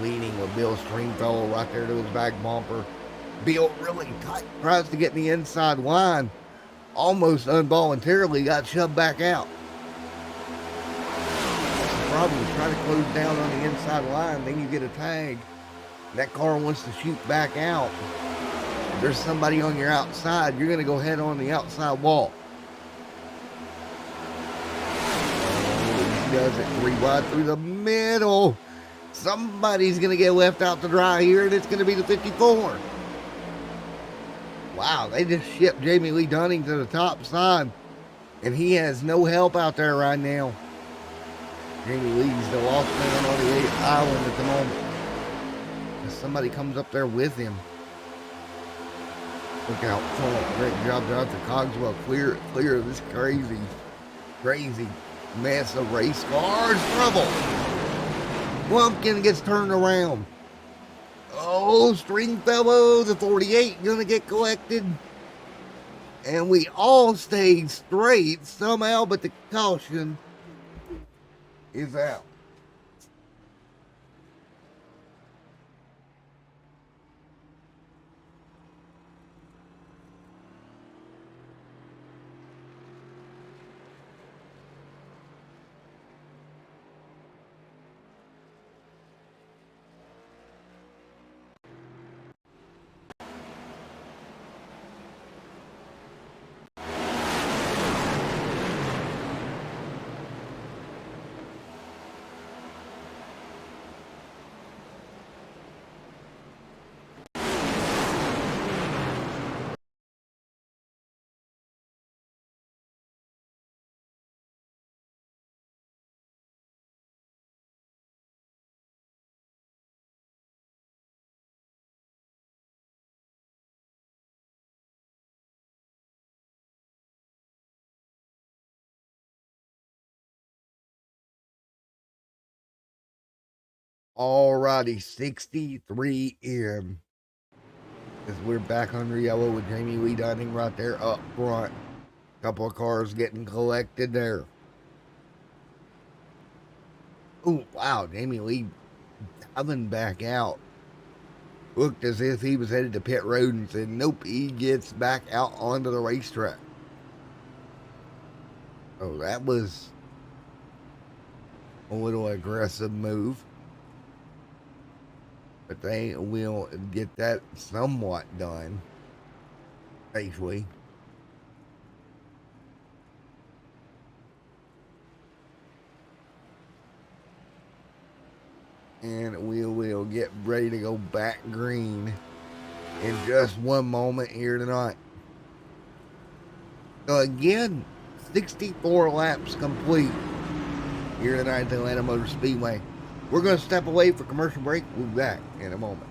Speaker 3: Leading with Bill Stringfellow right there to his back bumper. Built really tight, tries to get in the inside line, almost involuntarily got shoved back out. The problem is trying to close down on the inside line, then you get a tag. That car wants to shoot back out. If there's somebody on your outside, you're going to go head on the outside wall. Oh, he does it 3 wide through the middle. Somebody's going to get left out to dry here, and it's going to be the 54. Wow, they just shipped Jamie Lee Dunning to the top side, and he has no help out there right now. Jamie Lee's the lost man on the 8th island at the moment. If somebody comes up there with him. Look out front. Great job there to Cogswell. Clear of this crazy mess of race cars. Trouble. Lumpkin gets turned around. Oh, Stringfellow, the 48, gonna get collected. And we all stayed straight somehow, but the caution is out. Alrighty, 63 in. As we're back under yellow with Jamie Lee Dunning right there up front. Couple of cars getting collected there. Oh, wow, Jamie Lee coming back out. Looked as if he was headed to pit road and said, nope, he gets back out onto the racetrack. Oh, that was a little aggressive move. But they will get that somewhat done safely. And we will get ready to go back green in just one moment here tonight. So again, 64 laps complete here tonight at the Atlanta Motor Speedway. We're going to step away for commercial break. We'll be back in a moment.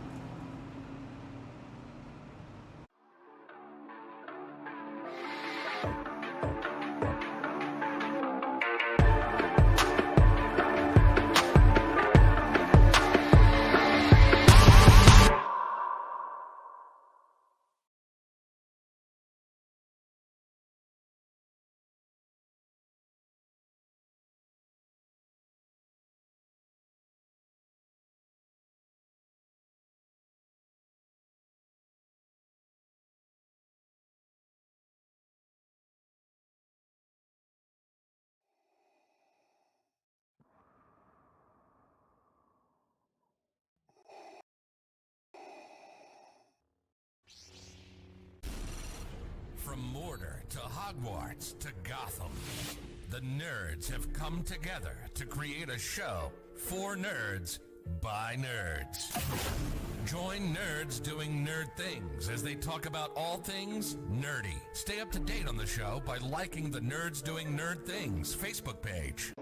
Speaker 2: From Mortar to Hogwarts to Gotham, the nerds have come together to create a show for nerds by nerds. Join nerds doing nerd things as they talk about all things nerdy. Stay up to date on the show by liking the Nerds Doing Nerd Things Facebook page.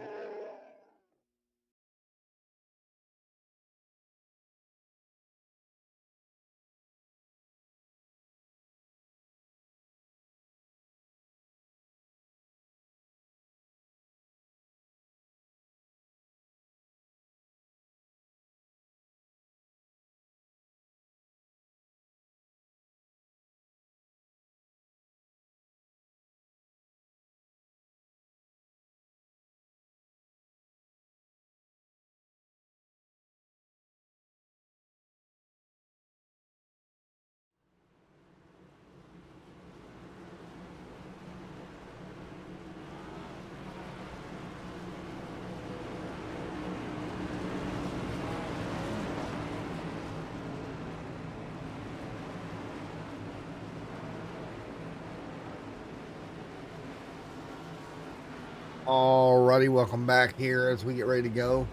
Speaker 3: Alrighty, welcome back here as we get ready to go.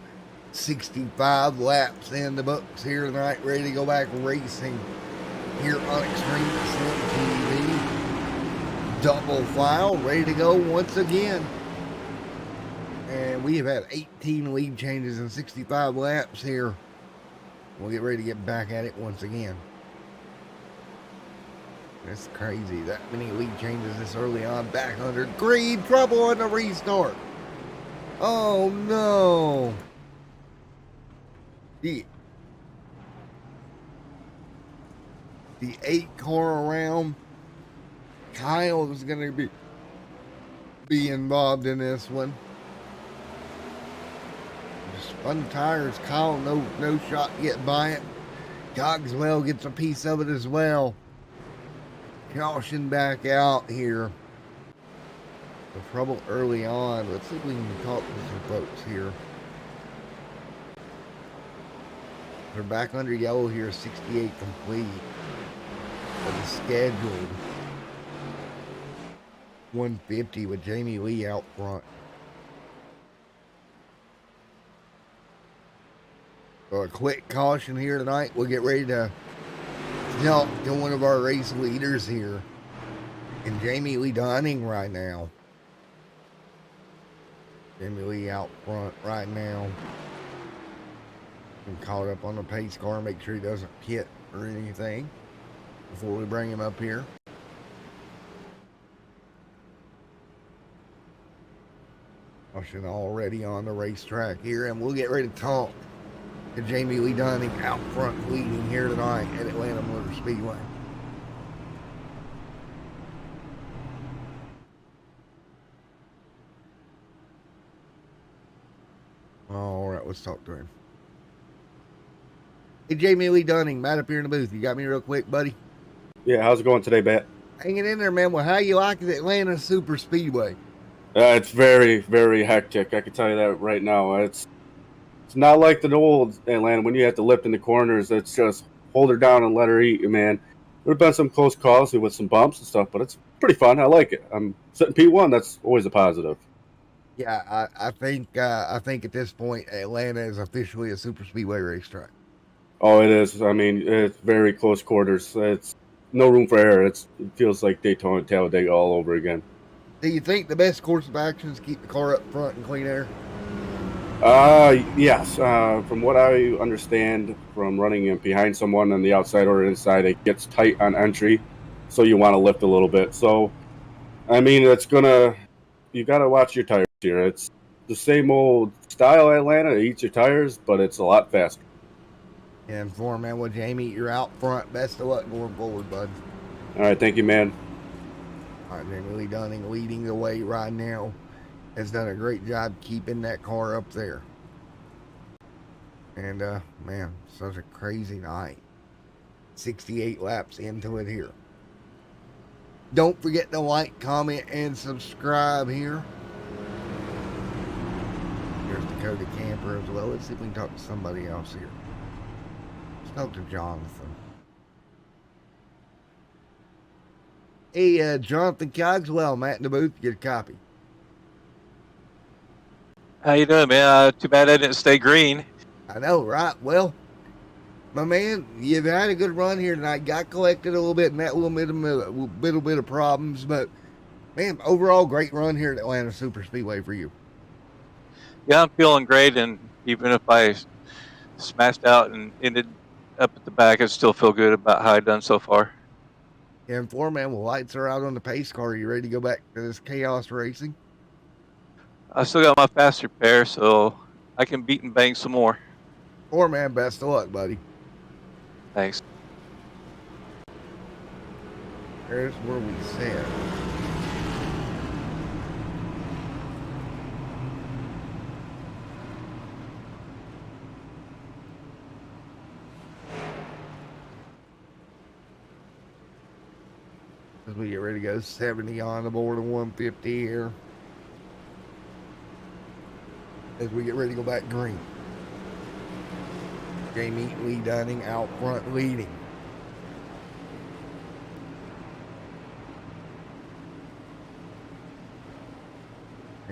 Speaker 3: 65 laps in the books here tonight, ready to go back racing here on Extreme Slim TV. Double file, ready to go once again. And we have had 18 lead changes in 65 laps here. We'll get ready to get back at it once again. That's crazy. That many lead changes this early on. Back under green. Trouble on the restart. Oh no. The 8-car around. Kyle is going to be involved in this one. Spun tires. Kyle no shot to get by it. Cogswell gets a piece of it as well. Caution back out here. The trouble early on. Let's see if we can talk to some folks here. They're back under yellow here, 68 complete. But the scheduled 150 with Jamie Lee out front. So a quick caution here tonight. We'll get ready to jump to one of our race leaders here. And Jamie Lee Dunning right now. Jamie Lee out front right now. And caught up on the pace car. Make sure he doesn't hit or anything before we bring him up here. Caution already on the racetrack here. And we'll get ready to talk to Jamie Lee Dunning out front leading here tonight at Atlanta Motor Speedway. All right, let's talk to him. Hey, Jamie Lee Dunning, Matt up here in the booth. You got me real quick, buddy?
Speaker 4: Yeah, how's it going today, Bat?
Speaker 3: Hanging in there, man. Well, how you like the Atlanta Super Speedway?
Speaker 4: It's very, very hectic. I can tell you that right now. It's not like the old Atlanta when you have to lift in the corners. It's just hold her down and let her eat, man. There have been some close calls with some bumps and stuff, but it's pretty fun. I like it. I'm sitting P1. That's always a positive.
Speaker 3: Yeah, I think at this point Atlanta is officially a super speedway racetrack.
Speaker 4: Oh, it is. I mean, it's very close quarters. It's no room for error. It feels like Daytona and Talladega all over again.
Speaker 3: Do you think the best course of action is keep the car up front in clean air?
Speaker 4: Yes. From what I understand from running in behind someone on the outside or inside, it gets tight on entry, so you want to lift a little bit. So, I mean, you got to watch your tires here. It's the same old style Atlanta. It eats your tires, but it's a lot faster.
Speaker 3: And for man, well, Jamie, you're out front. Best of luck going forward, bud.
Speaker 4: All right, thank you, man.
Speaker 3: All right, Jamie Lee Dunning leading the way right now. Has done a great job keeping that car up there. And, man, such a crazy night. 68 laps into it here. Don't forget to like, comment, and subscribe here. Here's Dakota Camper as well. Let's see if we can talk to somebody else here. Let's talk to Jonathan. Hey, Jonathan Cogswell, Matt in the booth, get a copy.
Speaker 5: How you doing, man? Too bad I didn't stay green.
Speaker 3: I know, right? Well, my man, you've had a good run here tonight. Got collected a little bit in that little bit of problems, but man, overall great run here at Atlanta Super Speedway for you.
Speaker 5: Yeah, I'm feeling great, and even if I smashed out and ended up at the back, I still feel good about how I've done so far.
Speaker 3: And four man, well, lights are out on the pace car. Are you ready to go back to this chaos racing?
Speaker 5: I still got my fast repair, so I can beat and bang some more.
Speaker 3: Four man, best of luck, buddy.
Speaker 5: Thanks.
Speaker 3: There's where we sit. As we get ready to go 70 on the board of 150 here. As we get ready to go back green. Jamie Lee Dunning out front leading.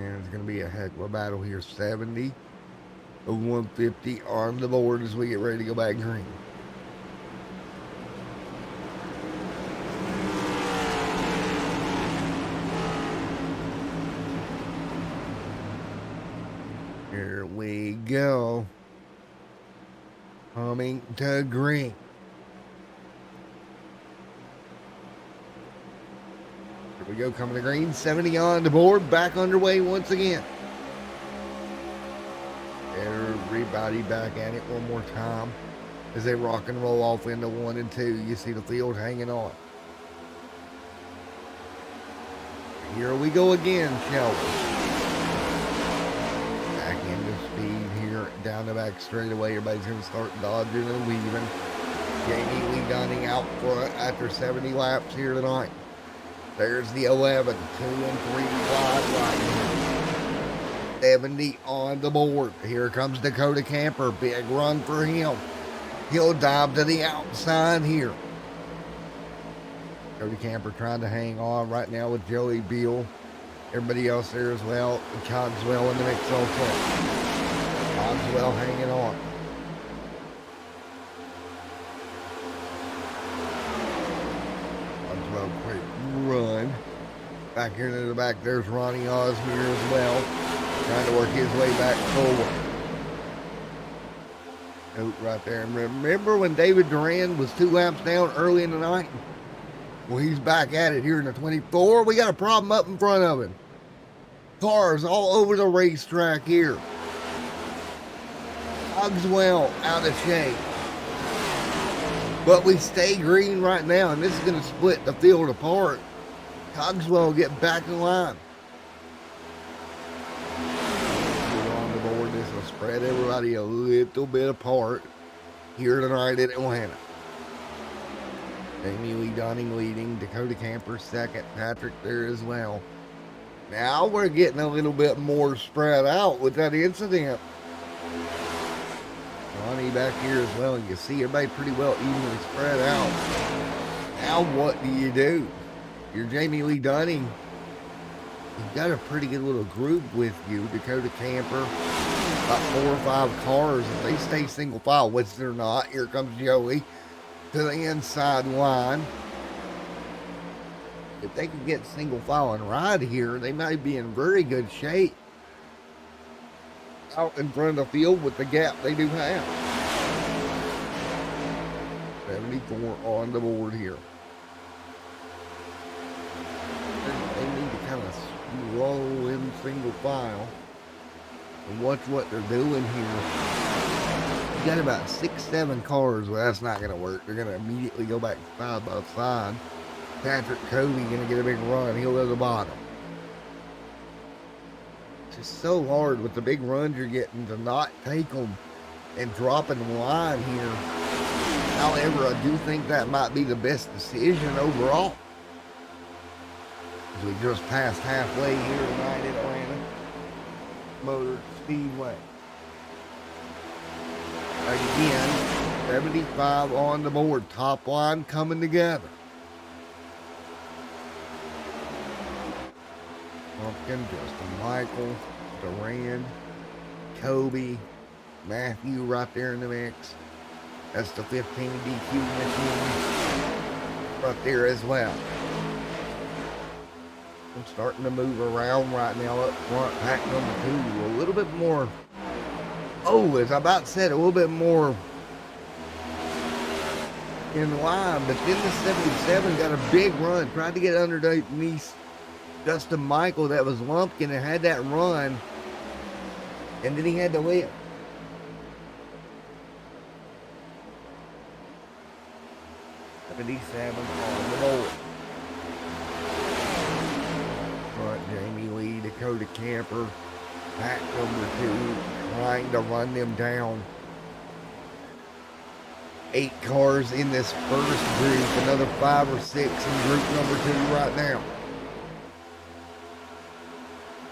Speaker 3: And it's going to be a heck of a battle here. 70 of 150 on the board as we get ready to go back green. Here we go. Coming to green. Here we go, coming to green. 70 on the board. Back underway once again. Everybody back at it one more time as they rock and roll off into 1 and 2. You see the field hanging on. Here we go again, shall we? Back into speed here, down the back straightaway. Everybody's going to start dodging and weaving. Jamie Lee Dunning out front after 70 laps here tonight. There's the 11, 2 and 3 wide right here. 70 on the board. Here comes Dakota Camper. Big run for him. He'll dive to the outside here. Dakota Camper trying to hang on right now with Joey Beal. Everybody else there as well. Cogswell in the mix also. Cogswell hanging on. Cogswell quick run. Back here to the back, there's Ronnie Osmere as well. Trying to work his way back forward. Note right there. And remember when David Duran was 2 laps down early in the night? Well, he's back at it here in the 24. We got a problem up in front of him. Cars all over the racetrack here. Cogswell out of shape. But we stay green right now, and this is going to split the field apart. Cogswell will get back in line. Get on the board. This will spread everybody a little bit apart here tonight in Atlanta. Jamie Lee Dunning leading. Dakota Camper second. Patrick there as well. Now we're getting a little bit more spread out with that incident. Ronnie back here as well. You see everybody pretty well evenly spread out. Now what do? You're Jamie Lee Dunning. You've got a pretty good little group with you. Dakota Camper, about 4 or 5 cars. If they stay single file, which they're not, here comes Joey to the inside line. If they can get single file and ride here, they might be in very good shape out in front of the field with the gap they do have. 74 on the board here. They need to kind of roll in single file and watch what they're doing here. You got about 6-7 cars. Well, that's not going to work. They're going to immediately go back side by side. Patrick Covey going to get a big run. He'll go to the bottom. It's just so hard with the big runs you're getting to not take them and dropping the line here. However, I do think that might be the best decision overall. As we just passed halfway here tonight in Atlanta Motor Speedway. Again, 75 on the board. Top line coming together. Pumpkin, Justin Michael, Duran, Kobe, Matthew right there in the mix. That's the 15 DQ machine right there as well. I'm starting to move around right now up front. Pack number 2, a little bit more. Oh, as I about said, a little bit more in line. But then the 77 got a big run. Tried to get underneath Justin Michael that was Lumpkin and had that run. And then he had to lift. $77 on the board. Front Jamie Lee, Dakota Camper, pack number 2, trying to run them down. 8 cars in this first group, another 5 or 6 in group number 2 right now.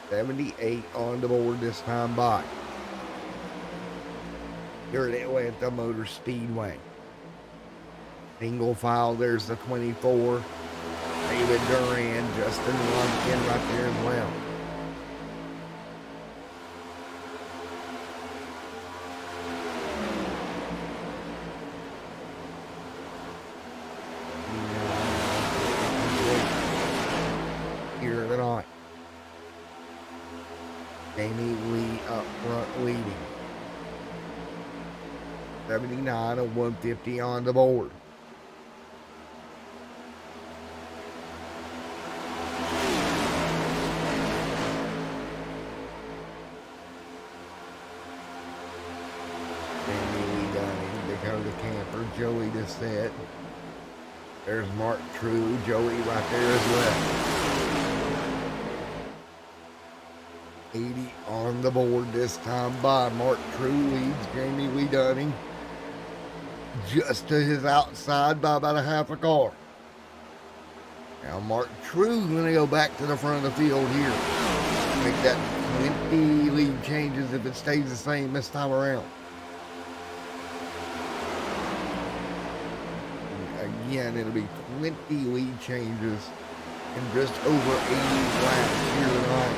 Speaker 3: 78 on the board this time by. Here at Atlanta Motor Speedway. Single file, there's the 24. David Duran, Justin Lumpkin right there as well. Lee up front leading. 79 and 150 on the board. Dakota Camper, Joey to set. There's Mark True, Joey right there as well. 80 on the board this time by Mark True leads Jamie Lee Dunning just to his outside by about a half a car. Now Mark True going to go back to the front of the field here. Make that 20 lead changes if it stays the same this time around. Again, it'll be 20 lead changes in just over 80 laps here tonight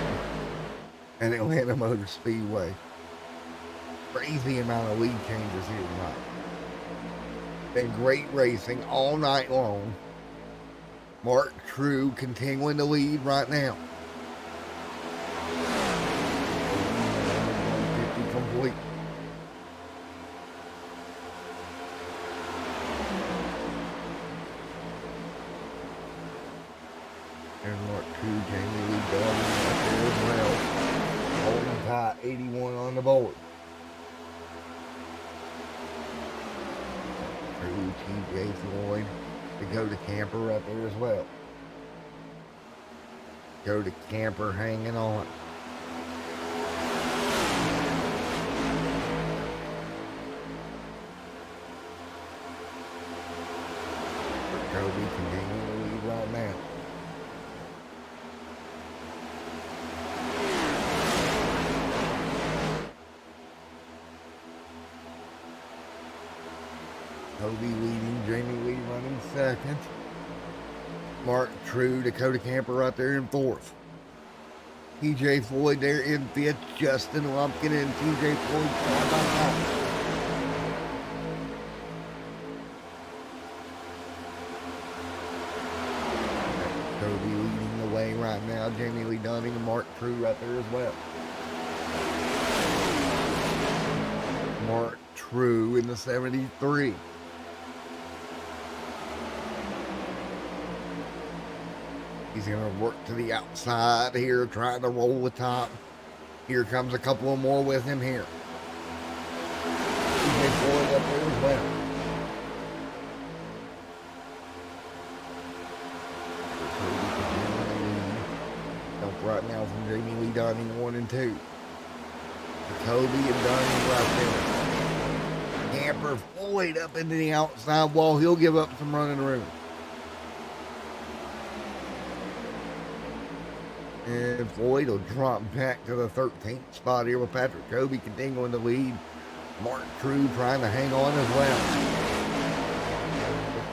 Speaker 3: at Atlanta Motor Speedway. Crazy amount of lead changes here tonight. Been great racing all night long. Mark True continuing to lead right now. 150 complete. There's Mark True, Jamie Lee Dunning right there as well. Holding tight, 81 on the board. True, TJ Floyd, Dakota Camper right there as well. Dakota Camper hanging on. Kobe continuing to lead right now. Kobe leading, Jamie Lee running second. Mark True, Dakota Camper right there in fourth. TJ Floyd there in fifth. Justin Lumpkin and TJ Floyd side by side. Kobe leading the way right now. Jamie Lee Dunning and Mark True right there as well. Mark True in the 73. He's going to work to the outside here, trying to roll the top. Here comes a couple more with him here. TJ Floyd up there as well. Help right now from Jamie Lee Dunning, 1 and 2. Kobe and Dunning right there. Camper Floyd up into the outside wall. He'll give up some running room. And Floyd will drop back to the 13th spot here with Patrick Kobe continuing to lead. Mark True trying to hang on as well.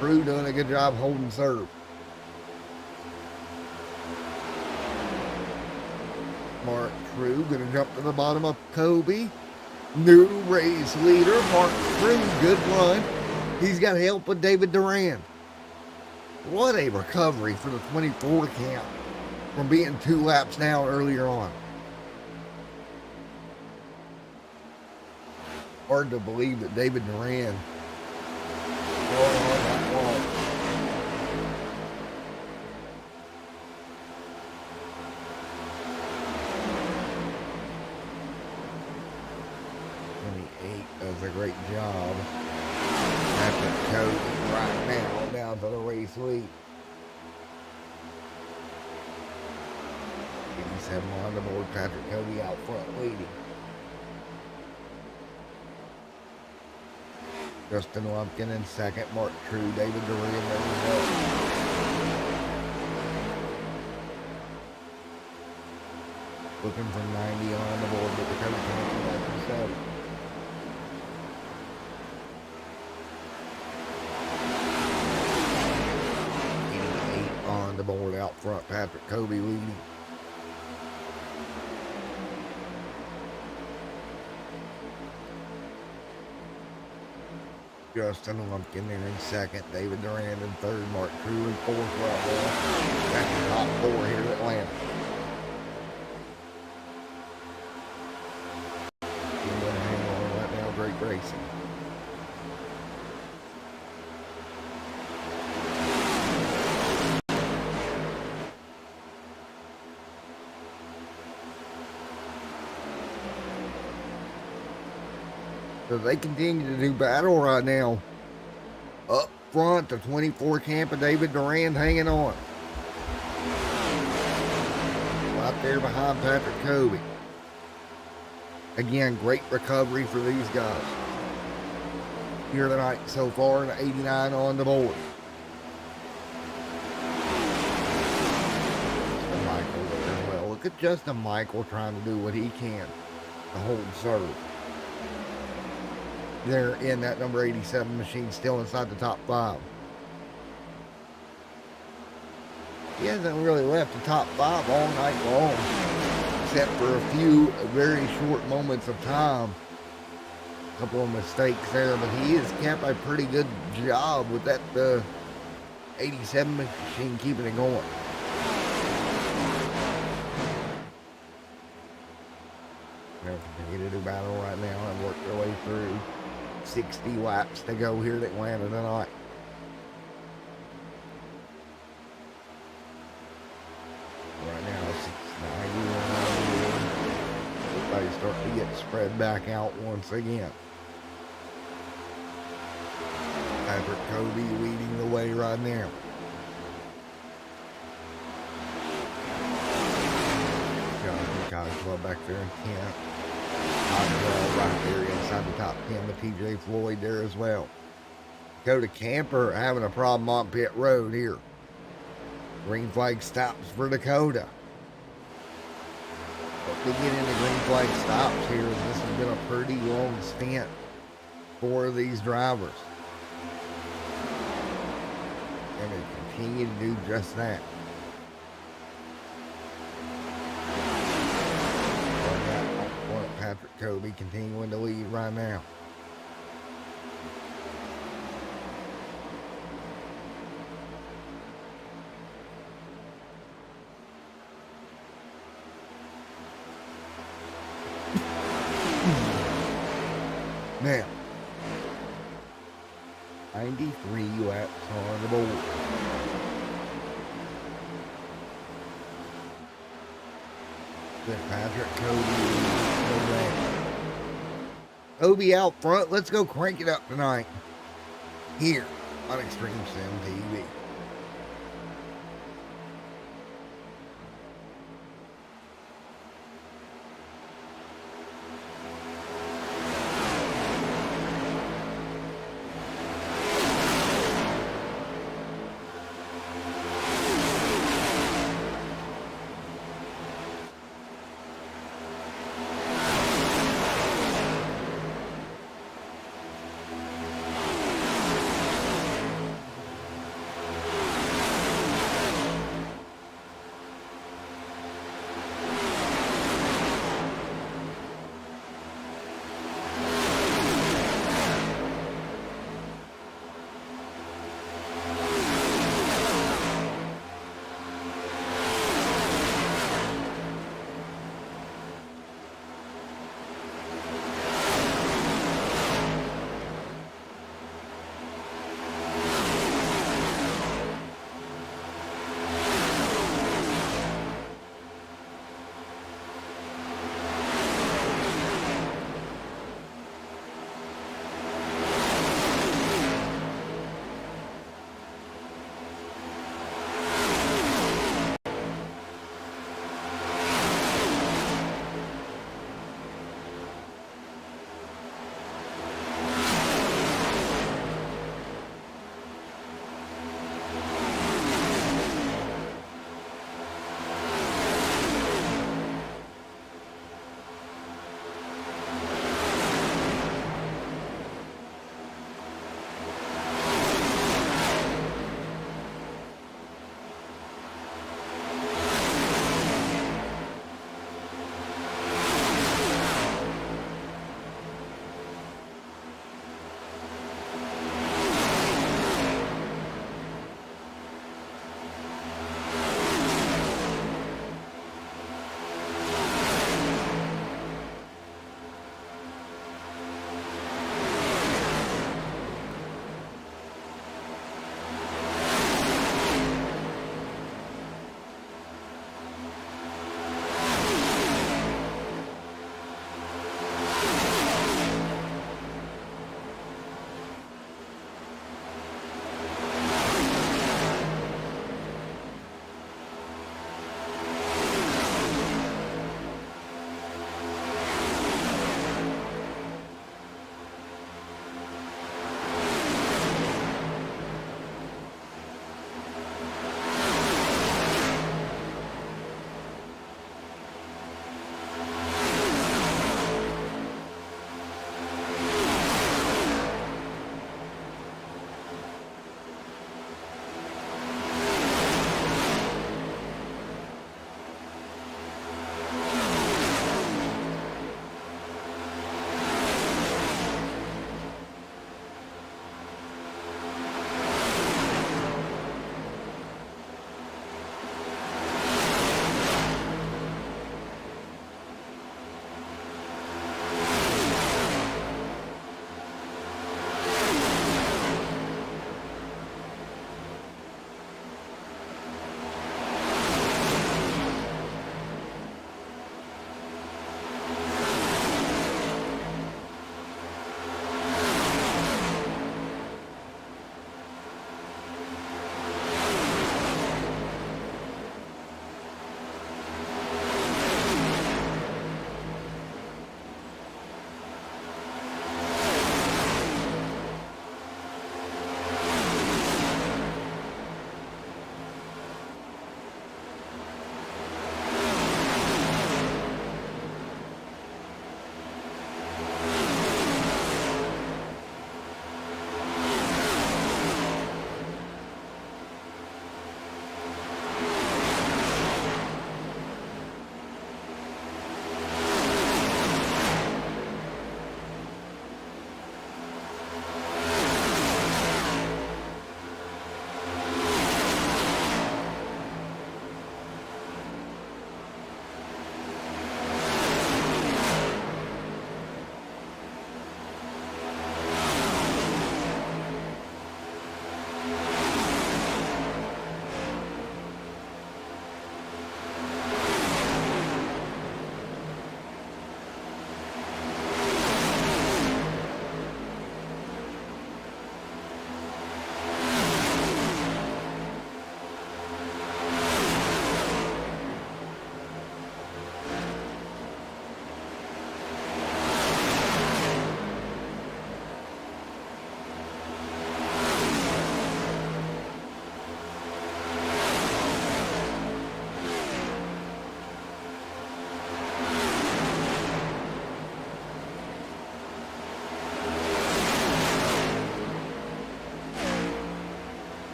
Speaker 3: True doing a good job holding serve. Mark True going to jump to the bottom of Kobe. New race leader, Mark True, good run. He's got help with David Duran. What a recovery for the 24 count from being 2 laps down earlier on. Hard to believe that David Duran going on that wall. Does a great job. Patrick Kobe right now down to the race lead. 87 on the board. Patrick Kobe out front leading. Justin Lumpkin in second. Mark True, David Duran there as well. Looking for 90 on the board, but the Kobe can't back to 7. On the board out front, Patrick Kobe leading. Justin Lumpkin there in second, David Duran in third, Mark True in fourth right there. That's the top 4 here at Atlanta. great racing. So they continue to do battle right now. Up front, the 24 Tampa David Durand hanging on. Right there behind Patrick Kobe. Again, great recovery for these guys. Here tonight so far, an 89 on the board. Michael there. Well, look at Justin Michael trying to do what he can to hold serve. They're in that number 87 machine, still inside the top 5. He hasn't really left the top 5 all night long, except for a few very short moments of time. A couple of mistakes there, but he has kept a pretty good job with that 87 machine keeping it going. They'll continue to do battle right now and work their way through. 60 laps to go here at Atlanta tonight. Right now it's 91. Everybody's starting to get spread back out once again. Patrick Kobe leading the way right now. Jonathan Cogswell back there in 10th. Right there inside the top 10 with TJ Floyd there as well. Dakota Camper having a problem on pit road here. Green flag stops for Dakota. But we get into green flag stops here. This has been a pretty long stint for these drivers. And they continue to do just that. Patrick Kobe continuing to lead right now. Now, 93 laps on the board. With Patrick Kobe. Kobe out front. Let's go crank it up tonight. Here on Extreme Sim TV.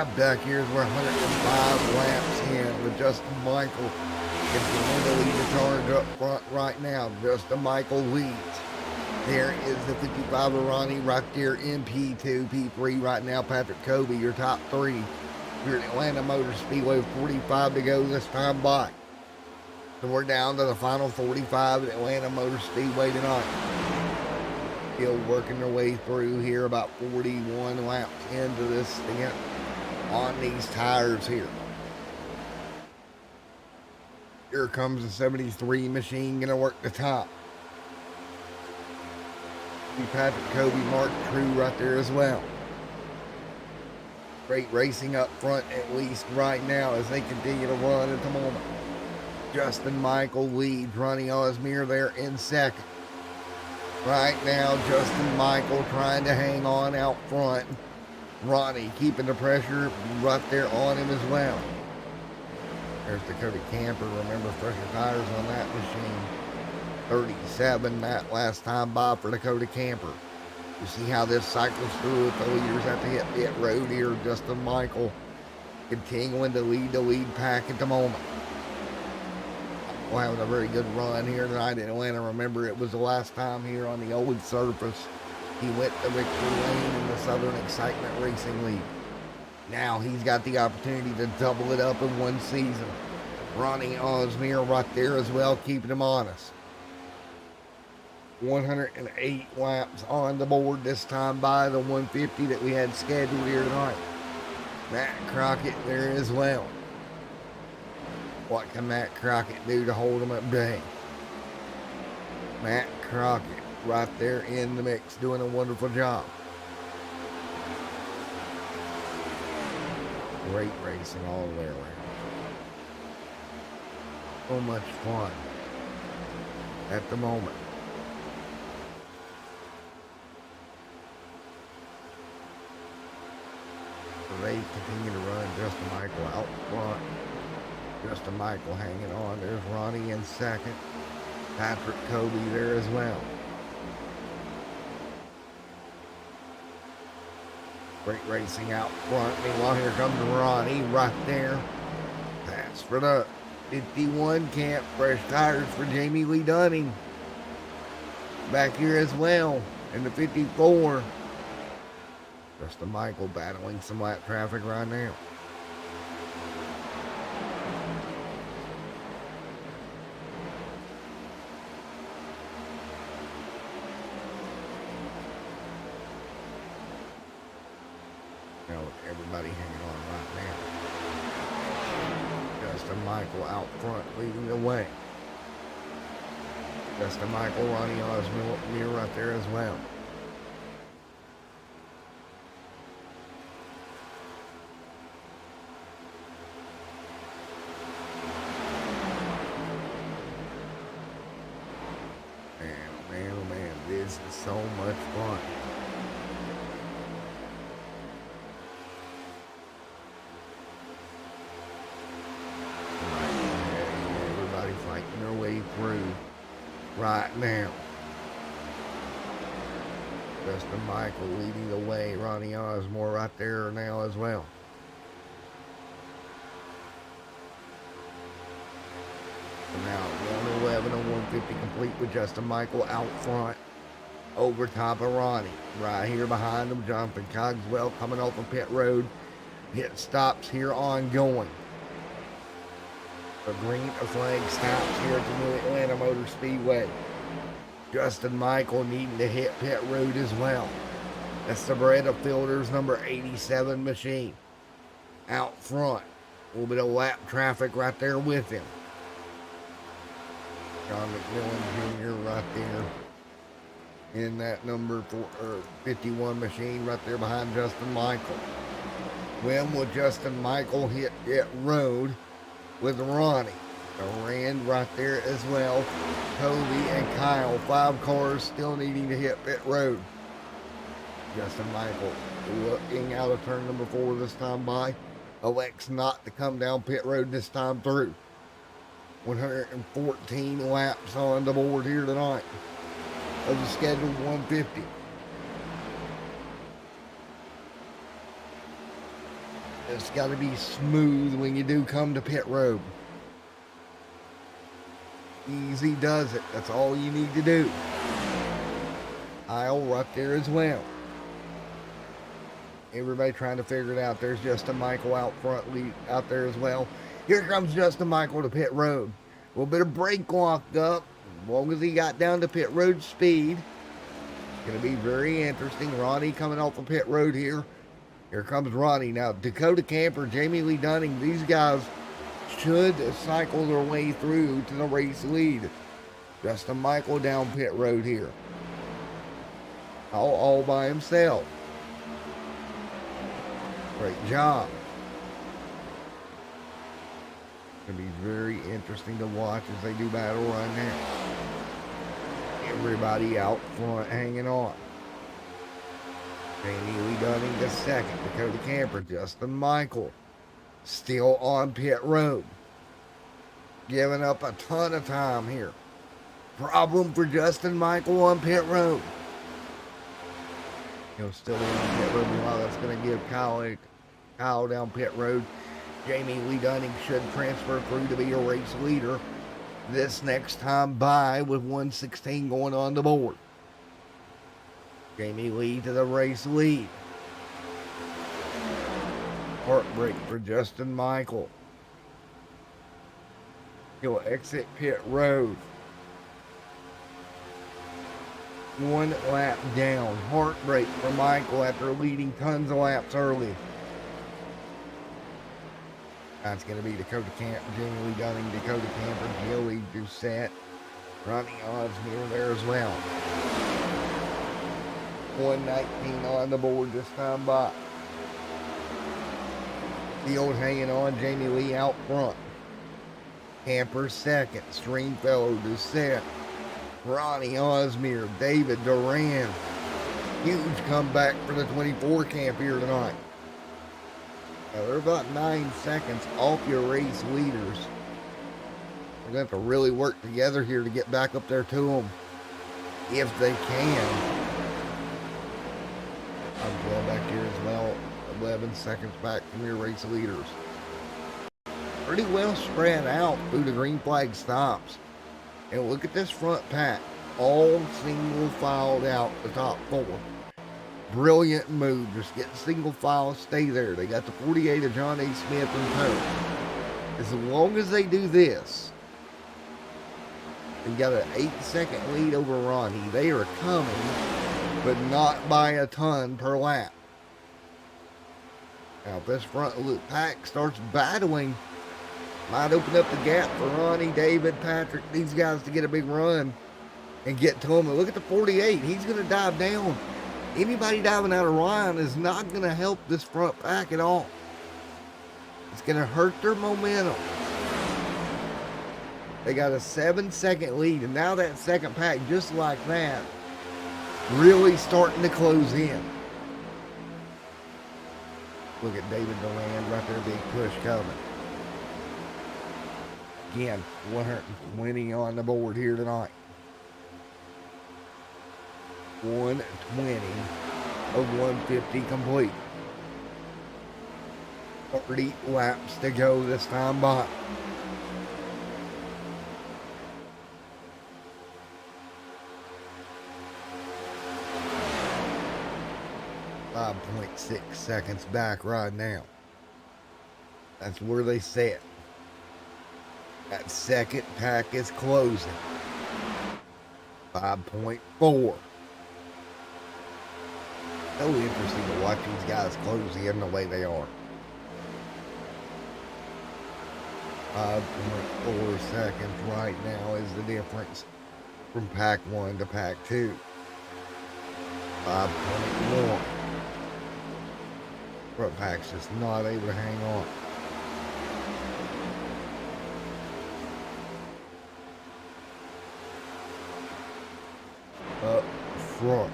Speaker 3: back here as we're 105 laps in with Justin Michael continuing to lead the charge up front right now. Justin Michael leads. There is the 55 of Ronnie right there in P2, P3 right now. Patrick Kobe, your top three. Here at Atlanta Motor Speedway, 45 to go this time by. So we're down to the final 45 at Atlanta Motor Speedway tonight. Still working their way through here, about 41 laps into this stint on these tires here. Here comes the 73 machine, gonna work the top. Patrick Kobe, Mark True right there as well. Great racing up front, at least right now, as they continue to run at the moment. Justin Michael leads, Ronnie Osmere there in second. Right now, Justin Michael trying to hang on out front. Ronnie keeping the pressure right there on him as well. There's Dakota Camper, remember fresher tires on that machine. 37 that last time by for Dakota Camper. You see how this cycles through with the leaders at the pit road here. Justin Michael continuing to lead the lead pack at the moment. We're having a very good run here tonight in Atlanta. Remember, it was the last time here on the old surface he went to victory lane in the Southern Excitement Racing League. Now he's got the opportunity to double it up in one season. Ronnie Osmere right there as well, keeping him honest. 108 laps on the board this time by the 150 that we had scheduled here tonight. Matt Crockett there as well. What can Matt Crockett do to hold him at bay? Matt Crockett right there in the mix, doing a wonderful job. Great racing all the way around. So much fun at the moment. They continue to run. Justin Michael out front. Justin Michael hanging on. There's Ronnie in second. Patrick Kobe there as well. Great racing out front. Meanwhile, here comes Ronnie right there. Pass for the 51 camp. Fresh tires for Jamie Lee Dunning. Back here as well in the 54. Justin Michael battling some lap traffic right now. Now everybody hanging on right now. Justin Michael out front leading the way. Justin Michael, Ronnie Osmere right there as well. This is so much fun. Everybody fighting their way through right now. Justin Michael leading the way. Ronnie Osmore right there now as well. So now 111 and 150 complete with Justin Michael out front. Over top of Ronnie. Right here behind him, Jonathan Cogswell coming off of pit road. Pit stops here ongoing. The green flag stops here at the New Atlanta Motor Speedway. Justin Michael needing to hit pit road as well. That's the Beretta Fielders number 87 machine. Out front. A little bit of lap traffic right there with him. John McMillan Jr. right there in that number 51 machine right there behind Justin Michael. When will Justin Michael hit pit road with Ronnie? Rand right there as well. Toby and Kyle, 5 cars still needing to hit pit road. Justin Michael looking out of turn number 4 this time by. Elects not to come down pit road this time through. 114 laps on the board here tonight of the scheduled 150. It's got to be smooth when you do come to pit road. Easy does it. That's all you need to do. Aisle right there as well. Everybody trying to figure it out. There's Justin Michael out front, lead out there as well. Here comes Justin Michael to pit road. A little bit of brake locked up. As long as he got down to pit road speed. It's going to be very interesting. Ronnie coming off of pit road here. Here comes Ronnie. Now, Dakota Camper, Jamie Lee Dunning, these guys should cycle their way through to the race lead. Justin Michael down pit road here. All by himself. Great job. It's going to be very interesting to watch as they do battle right now. Everybody out front hanging on. Jamie Lee Dunning the second. Dakota Camper, Justin Michael still on pit road. Giving up a ton of time here. Problem for Justin Michael on pit road. Still on pit road. Meanwhile, that's going to give Kyle down pit road. Jamie Lee Dunning should transfer through to be a race leader this next time by with 1:16 going on the board. Jamie Lee to the race lead. Heartbreak for Justin Michael. He'll exit pit road. One lap down. Heartbreak for Michael after leading tons of laps early. That's going to be Dakota Camp, Jamie Lee Dunning, Dakota Camper, Joey Doucette, Ronnie Osmere there as well. 1:19 on the board this time by. Field hanging on, Jamie Lee out front. Camper second, Stringfellow, Doucette, Ronnie Osmere, David Duran. Huge comeback for the 24 camp here tonight. Now they're about 9 seconds off your race leaders. We're going to have to really work together here to get back up there to them, if they can. I'm going back here as well. 11 seconds back from your race leaders. Pretty well spread out through the green flag stops. And look at this front pack. All single filed out the top four. Brilliant move. Just get single file, stay there. They got the 48 of John A. Smith in tow. As long as they do this, they got an 8-second lead over Ronnie. They are coming, but not by a ton per lap. Now, if this front loop pack starts battling, might open up the gap for Ronnie, David, Patrick, these guys to get a big run and get to him. And look at the 48. He's going to dive down. Anybody diving out of line is not going to help this front pack at all. It's going to hurt their momentum. They got a 7-second lead, and now that second pack, just like that, really starting to close in. Look at David DeLand right there, big push coming. Again, 120 on the board here tonight. 120 of 150 complete. 30 laps to go this time by. .6 seconds back right now. That's where they sit. That second pack is closing. 5.4. So interesting to watch these guys close in the way they are. 5.4 seconds right now is the difference from pack 1 to pack 2. 5.1. Front pack's just not able to hang on. Up front,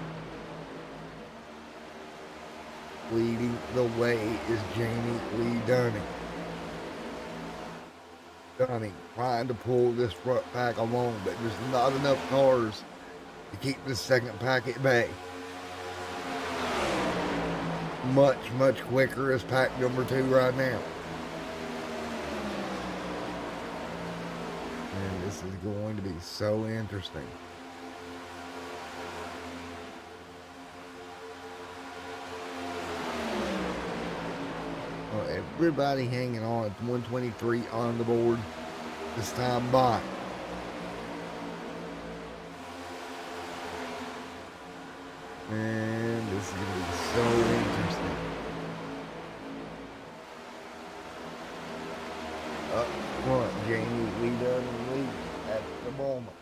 Speaker 3: leading the way is Jamie Lee Dunning. Dunning trying to pull this front pack along, but there's not enough cars to keep this second pack at bay. much, much quicker as pack number 2 right now. And this is going to be so interesting. Well, everybody hanging on. It's 123 on the board this time by. And this is going to be so interesting. Up front, Jamie Lee Dunning lead at the moment.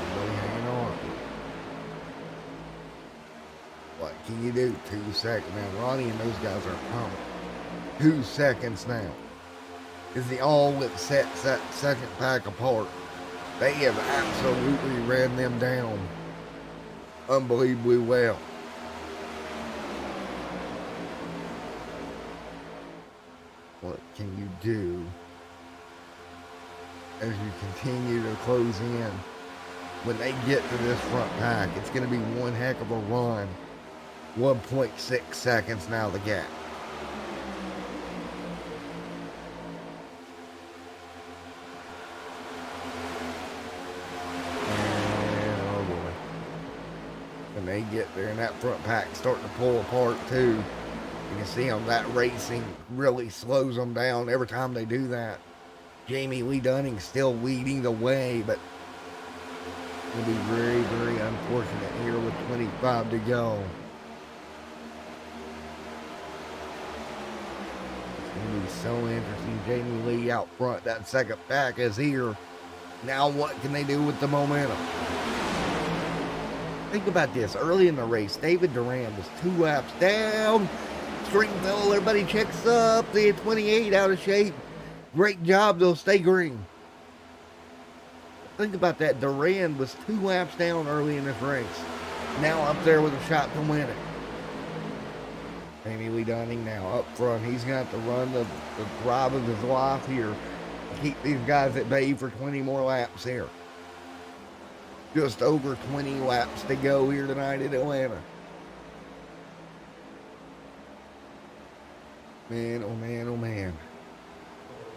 Speaker 3: Everybody hanging on. What can you do? 2 seconds now. Ronnie and those guys are pumped. 2 seconds now. Is the all-whip set second pack apart. They have absolutely ran them down unbelievably well. What can you do as you continue to close in? When they get to this front pack, it's going to be one heck of a run. 1.6 seconds now the gap. They get there and that front pack starting to pull apart too. You can see them, that racing really slows them down every time they do that. Jamie Lee Dunning still leading the way, but it'll be very, very unfortunate here with 25 to go. It's going to be so interesting. Jamie Lee out front, that second pack is here. Now what can they do with the momentum? Think about this. Early in the race, David Duran was 2 laps down. Stringfellow, everybody checks up. They had 28 out of shape. Great job, they'll stay green. Think about that. Duran was 2 laps down early in this race. Now up there with a shot to win it. Jamie Lee Dunning now up front. He's got to run the drive of his life here. Keep these guys at bay for 20 more laps here. Just over 20 laps to go here tonight in Atlanta. Man, oh man, oh man.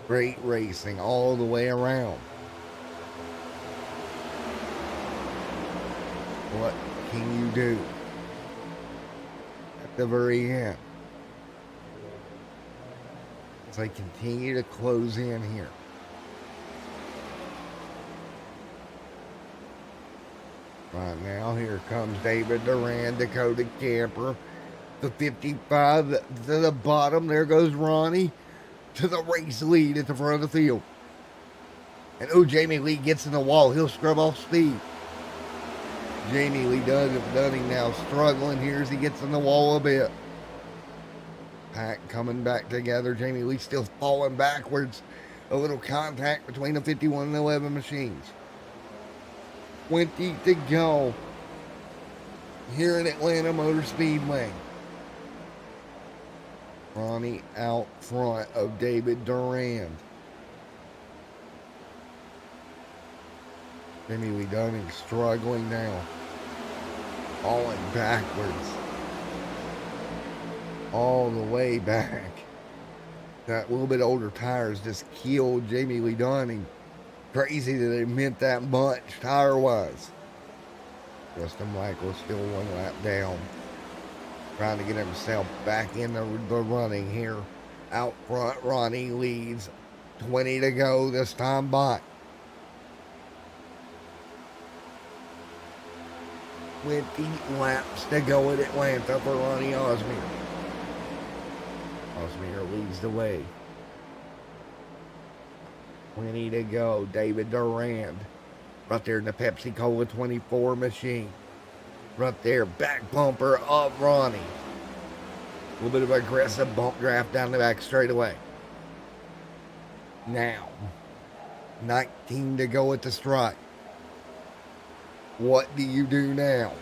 Speaker 3: Great racing all the way around. What can you do at the very end as they continue to close in here? Right now, here comes David Duran, Dakota Camper, the 55 to the bottom. There goes Ronnie to the race lead at the front of the field. And oh, Jamie Lee gets in the wall. He'll scrub off speed. Jamie Lee Dunning now struggling here as he gets in the wall a bit. Pack coming back together. Jamie Lee still falling backwards. A little contact between the 51 and 11 machines. 20 to go here in Atlanta Motor Speedway. Ronnie out front of David Duran. Jamie Lee Dunning struggling now. Falling backwards. All the way back. That little bit older tires just killed Jamie Lee Dunning. Crazy that it meant that much tire-wise. Justin Michael still 1 lap down. Trying to get himself back in the running here. Out front, Ronnie leads. 20 to go this time by. 20 laps to go at Atlanta for Ronnie Osmier. Osmier leads the way. 20 to go. David Duran. Right there in the Pepsi Cola 24 machine. Right there. Back bumper of Ronnie. A little bit of aggressive bump draft down the back straightaway. Now. 19 to go at the stripe. What do you do now?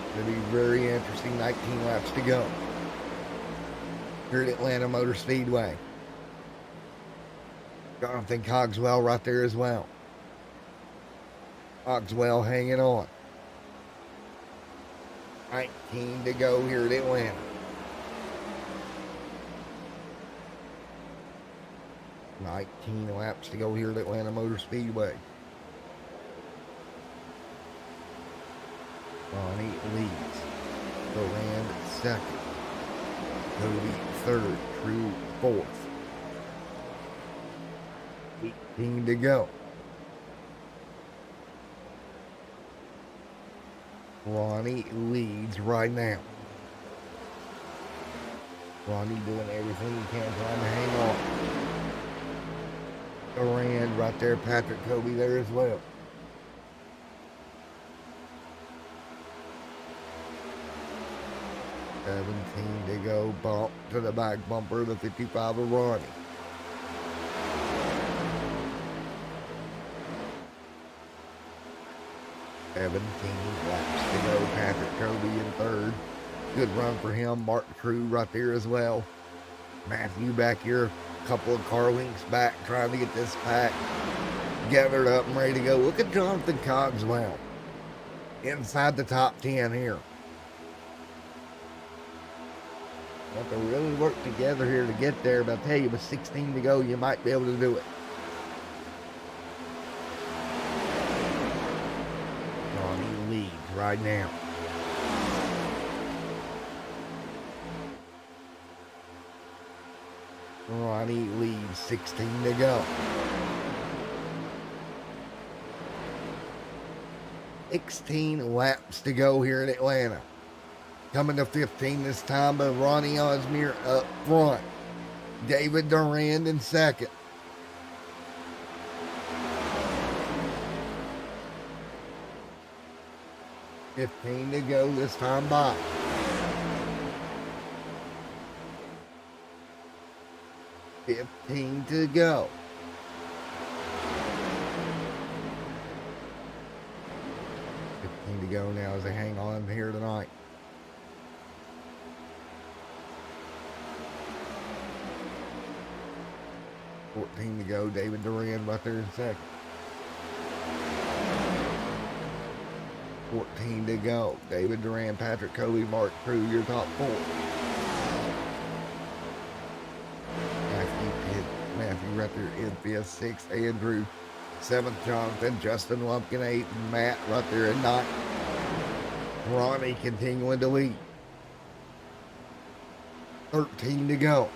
Speaker 3: It's going to be very interesting. 19 laps to go here at Atlanta Motor Speedway. Jonathan Cogswell right there as well. Cogswell hanging on. 19 to go here at Atlanta. Nineteen laps to go here at Atlanta Motor Speedway. Ronnie leads. Durand second. Cody third. True fourth. 18 to go. Ronnie leads right now. Ronnie doing everything he can trying to hang on. Durand right there. Patrick Kobe there as well. $17 to go. Bump to the back bumper of the 55 of Ronnie. $17 laps to go. Patrick Kobe in third. Good run for him. Mark True right there as well. Matthew back here, a couple of car links back, trying to get this pack gathered up and ready to go. Look at Jonathan Cogswell inside the top 10 here. Have to really work together here to get there, but I'll tell you, with 16 to go, you might be able to do it. Ronnie leads right now. Ronnie leads, 16 to go. 16 laps to go here in Atlanta. Coming to 15 this time, but Ronnie Osmier up front. David Durand in second. $15 to go this time by. $15 to go. $15 to go now as they hang on here tonight. $14 to go. David Durand right there in second. 14 to go. David Durand, Patrick Kobe, Mark True, your top four. Matthew right there in fifth. Sixth, Andrew. Seventh, Jonathan. Justin Lumpkin, eighth. Matt right there in ninth. Ronnie continuing to lead. 13 to go.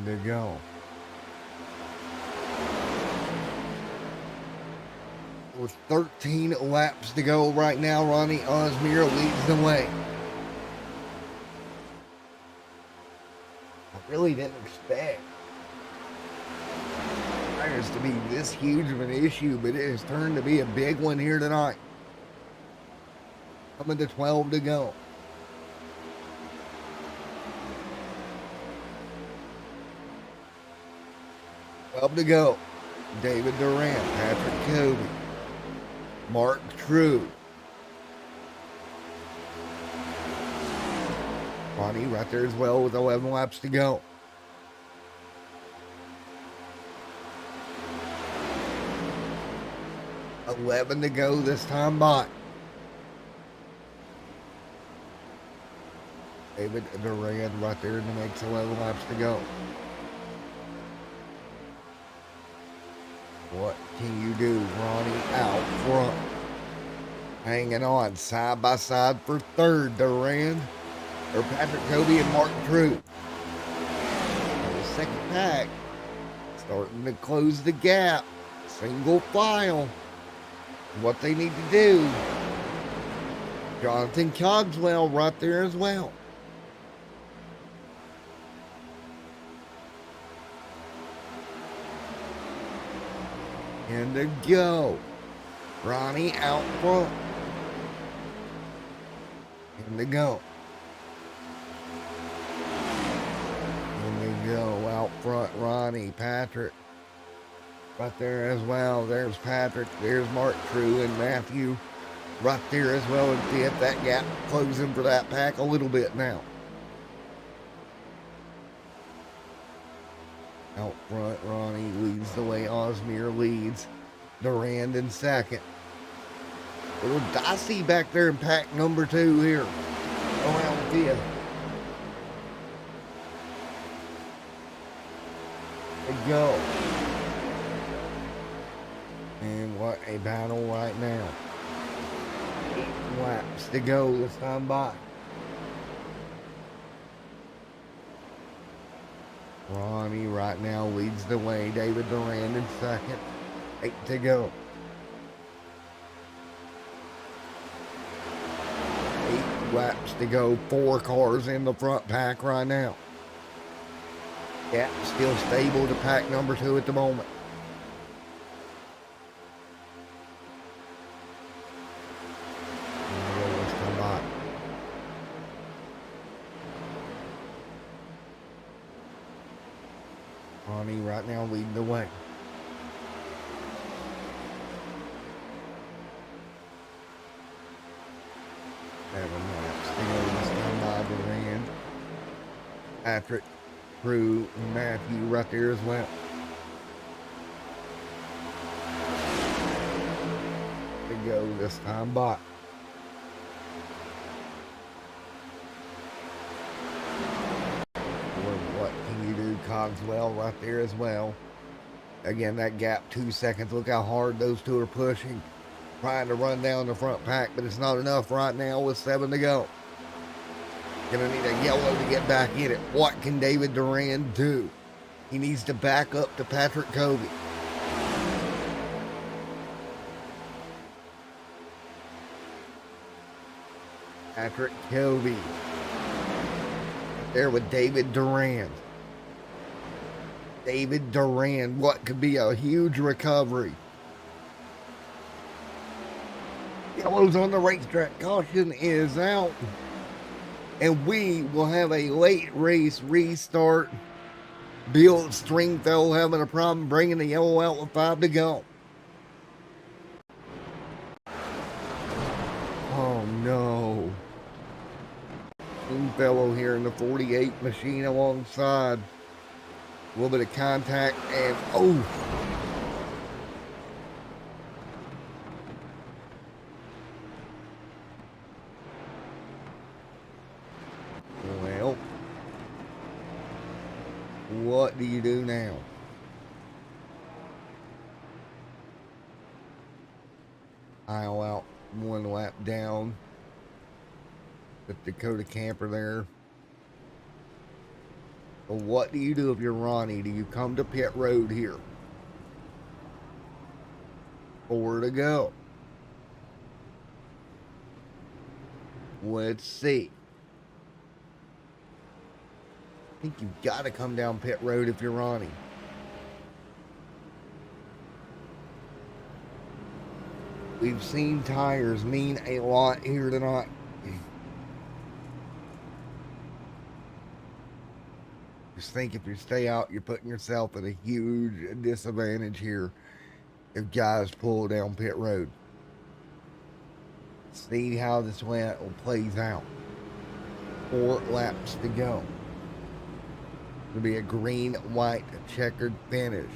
Speaker 3: To go. With 13 laps to go right now, Ronnie Osmier leads the way. I really didn't expect tires to be this huge of an issue, but it has turned to be a big one here tonight. Coming to 12 to go. 12 to go. David Durand, Patrick Kobe, Mark True. Ronnie right there as well with 11 laps to go. $11 to go this time by. David Durand right there in the next 11 laps to go. What can you do? Ronnie out front. Hanging on side by side for third. Durand, or Patrick Kobe and Mark True. The second pack starting to close the gap. Single file. What they need to do. Jonathan Cogswell right there as well. And to go. Ronnie out front. And to go. And to go out front. Ronnie, Patrick. Right there as well. There's Patrick. There's Mark True and Matthew. Right there as well. And fifth. That gap closing for that pack a little bit now. Out front, Ronnie leads the way. Osmere leads. Durand in second. Little dicey back there in pack number 2 here. Around 5th. They go. And what a battle right now. 8 laps to go this time by. Ronnie right now leads the way. David Durand in second. 8 to go. 8 laps to go. 4 cars in the front pack right now. Yeah, still stable to pack number 2 at the moment. Ronnie right now leading the way. Seven laps to go this time by Durand. Patrick, Drew, and Matthew right there as well. To go this time by. What can you do? Cogswell right there as well. Again, that gap 2 seconds. Look how hard those two are pushing. Trying to run down the front pack, but it's not enough right now with 7 to go. Gonna need a yellow to get back in it. What can David Durand do? He needs to back up to Patrick Covey. Patrick Covey. There with David Durand. David Durand, what could be a huge recovery. Yellow's on the racetrack. Caution is out. And we will have a late race restart. Bill Stringfellow having a problem bringing the yellow out with 5 to go. Oh no. Stringfellow here in the 48 machine alongside. A little bit of contact and well, what do you do now? Aisle out 1 lap down. The Dakota camper there. But what do you do if you're Ronnie? Do you come to pit road here? 4 to go. Let's see. I think you've got to come down pit road if you're Ronnie. We've seen tires mean a lot here tonight. Just think if you stay out, you're putting yourself at a huge disadvantage here if guys pull down pit road. See how this plays out. 4 laps to go. It'll be a green, white, checkered finish.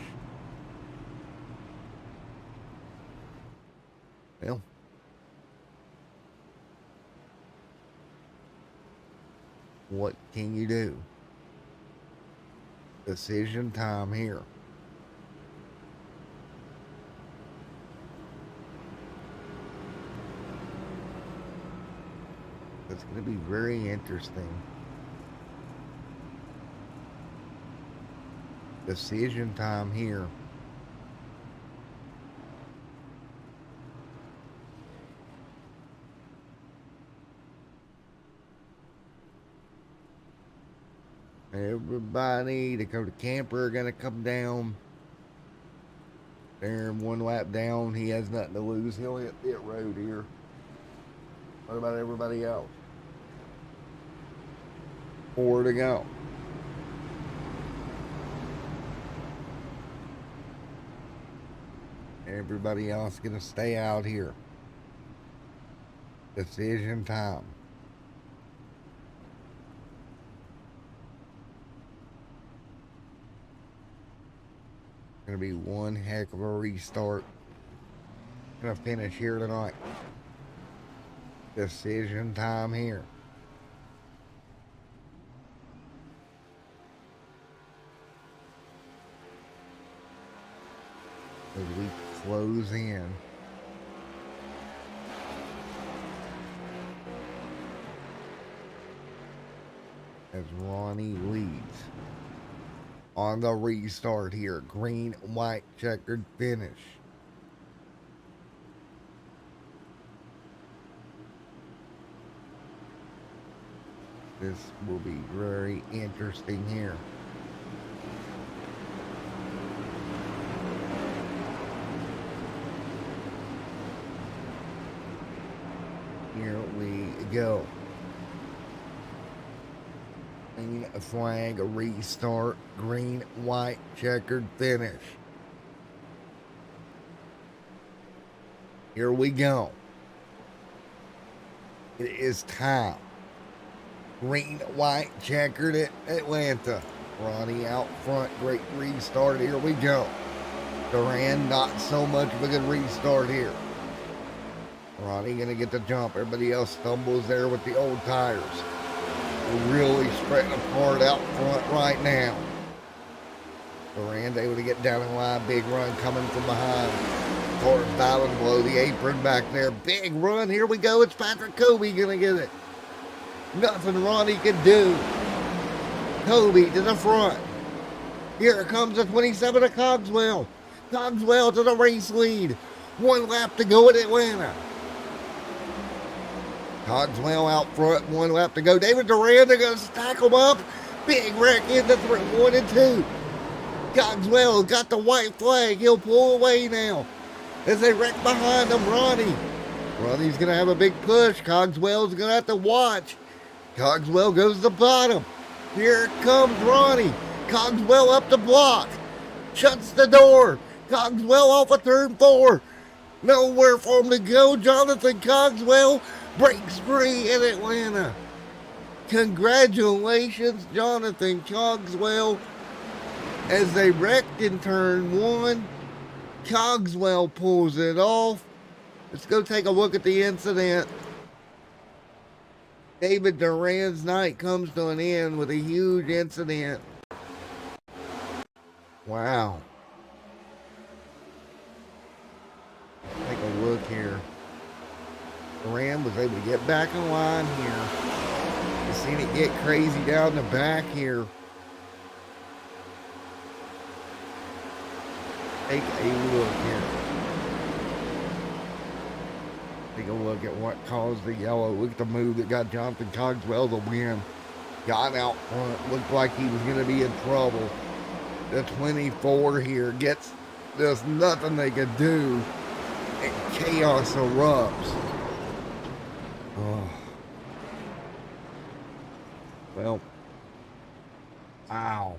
Speaker 3: Well, what can you do? Decision time here. It's going to be very interesting. Decision time here. Everybody, Dakota camper going to come down. There, 1 lap down. He has nothing to lose. He'll hit pit road here. What about everybody else? 4 to go. Everybody else going to stay out here. Decision time. Gonna be one heck of a restart. Gonna finish here tonight. Decision time here. As we close in. As Ronnie leads on the restart here. Green, white, checkered finish. This will be very interesting here. Here we go. Green flag, restart. Green, white, checkered finish. Here we go. It is time. Green, white, checkered at Atlanta. Ronnie out front. Great restart. Here we go. Duran, not so much of a good restart here. Ronnie gonna get the jump. Everybody else stumbles there with the old tires. We're really spreading apart out front right now. Duran able to get down the line. Big run coming from behind. Cars diving below the apron back there. Big run. Here we go. It's Patrick Kobe gonna get it. Nothing Ronnie can do. Kobe to the front. Here comes the 27 of Cogswell. Cogswell to the race lead. One lap to go at Atlanta. Cogswell out front, one lap to go. David Duran, they're going to stack them up. Big wreck in the 1 and 2. Cogswell got the white flag. He'll pull away now as they wreck behind them. Ronnie's going to have a big push. Cogswell's going to have to watch. Cogswell goes to the bottom. Here comes Ronnie. Cogswell up the block. Shuts the door. Cogswell off of turn 4. Nowhere for him to go. Jonathan Cogswell breaks free in Atlanta. Congratulations, Jonathan Cogswell. As they wrecked in turn 1, Cogswell pulls it off. Let's go take a look at the incident. David Duran's night comes to an end with a huge incident. Wow. Take a look here. Duran was able to get back in line here. You've seen it get crazy down the back here. Take a look here. Take a look at what caused the yellow. Look at the move that got Jonathan Cogswell the win. Got out front. Looked like he was going to be in trouble. The 24 here gets, there's nothing they could do. And chaos erupts. Oh. Well. Ow.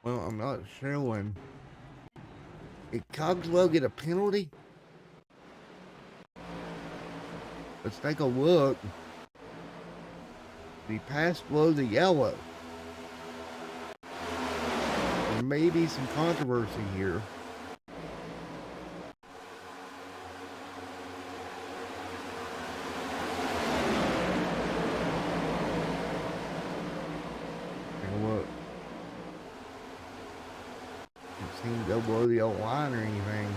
Speaker 3: Well, I'm not sure when. Did Cogswell get a penalty? Let's take a look. He passed below the yellow. There may be some controversy here. Take a look. Can't seem to go below the yellow line or anything.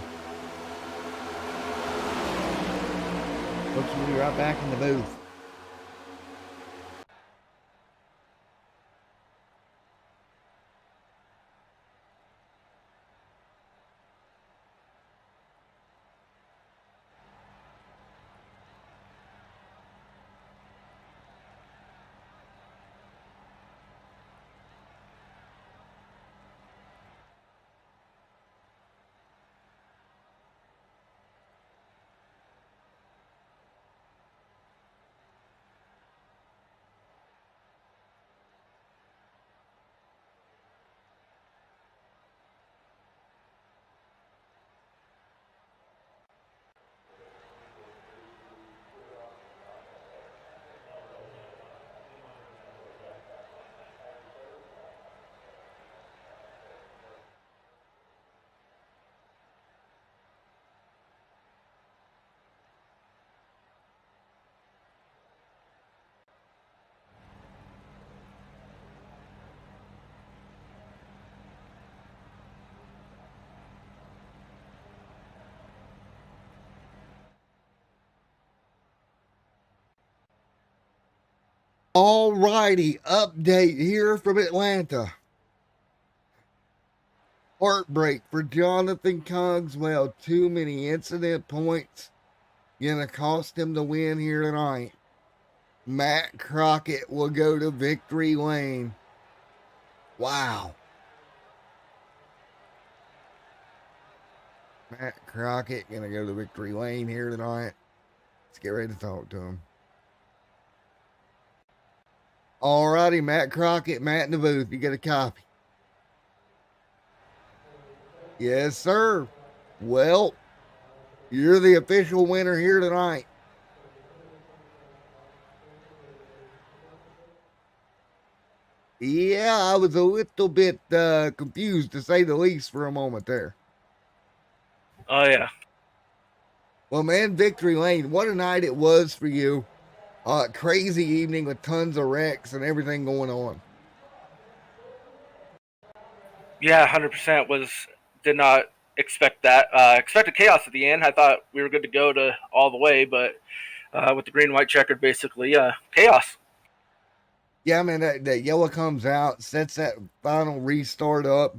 Speaker 3: Folks, we'll be right back in the booth. All righty, update here from Atlanta. Heartbreak for Jonathan Cogswell. Too many incident points. Gonna cost him the win here tonight. Matt Crockett will go to victory lane. Wow. Matt Crockett gonna go to victory lane here tonight. Let's get ready to talk to him. Alrighty, Matt Crockett, Matt in the booth. You get a copy. Yes, sir. Well, you're the official winner here tonight. Yeah, I was a little bit confused, to say the least, for a moment there.
Speaker 6: Oh, yeah.
Speaker 3: Well, man, victory lane. What a night it was for you. Crazy evening with tons of wrecks and everything going on.
Speaker 6: Yeah, 100% did not expect that. Expected chaos at the end. I thought we were good to go to all the way, but with the green-white checkered, basically, chaos.
Speaker 3: Yeah, man, that yellow comes out, sets that final restart up.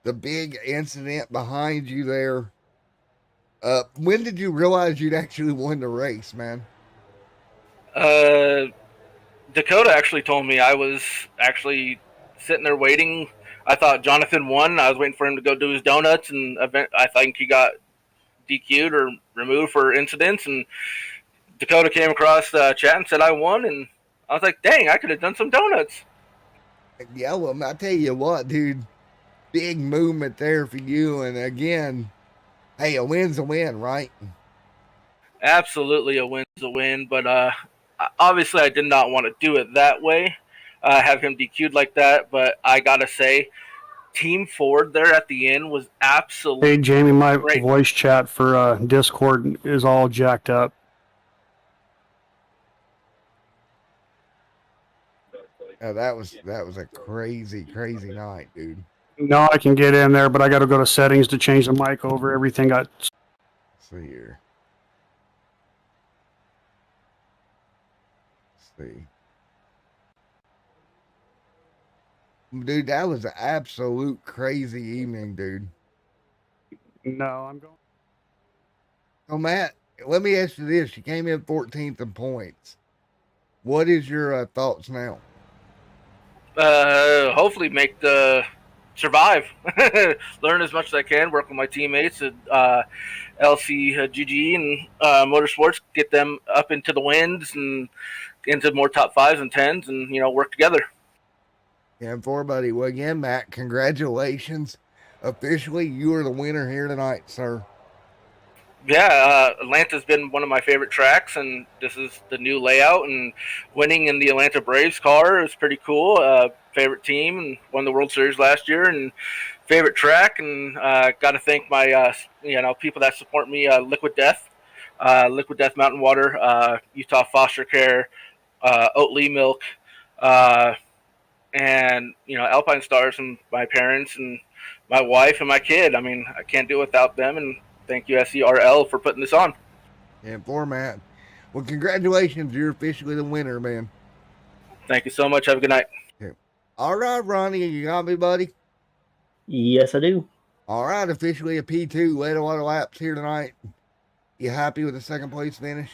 Speaker 3: The big incident behind you there. When did you realize you'd actually won the race, man?
Speaker 6: Dakota actually told me. I was actually sitting there waiting. I thought Jonathan won. I was waiting for him to go do his donuts, and I think he got DQ'd or removed for incidents. And Dakota came across chat and said I won, and I was like, dang, I could have done some donuts.
Speaker 3: Yeah, well, I tell you what, dude, big movement there for you. And again, hey, a win's a win, right?
Speaker 6: Absolutely, a win's a win, but obviously I did not want to do it that way, have him DQ'd like that. But I gotta say, Team Ford there at the end was absolutely.
Speaker 7: Hey, Jamie, my
Speaker 6: great.
Speaker 7: voice chat for Discord is all jacked up.
Speaker 3: That was a crazy night, dude.
Speaker 7: No, I can get in there, but I got to go to settings to change the mic over. Everything got.
Speaker 3: Let's see here. Let's see. Dude, that was an absolute crazy evening, dude.
Speaker 7: No, I'm going.
Speaker 3: So, Matt, let me ask you this. You came in 14th in points. What is your thoughts now?
Speaker 6: Hopefully make the survive, learn as much as I can, work with my teammates at LCGG and Motorsports, get them up into the wins and into more top 5s and 10s, and work together.
Speaker 3: Yeah, and for buddy, well, again, Matt, congratulations. Officially, you are the winner here tonight, sir.
Speaker 6: Yeah, Atlanta's been one of my favorite tracks, and this is the new layout, and winning in the Atlanta Braves car is pretty cool. Favorite team, and won the World Series last year, and favorite track, and got to thank my people that support me, Liquid Death Mountain Water, Utah Foster Care, Oatly Milk, and Alpine Stars, and my parents and my wife and my kid. I mean, I can't do it without them, and thank you, SERL, for putting this on.
Speaker 3: And for Matt, well, congratulations. You're officially the winner, man.
Speaker 6: Thank you so much. Have a good night.
Speaker 3: Okay. All right, Ronnie, you got me, buddy?
Speaker 8: Yes, I do.
Speaker 3: All right, officially a P2. Led a lot of laps here tonight. You happy with the second place finish?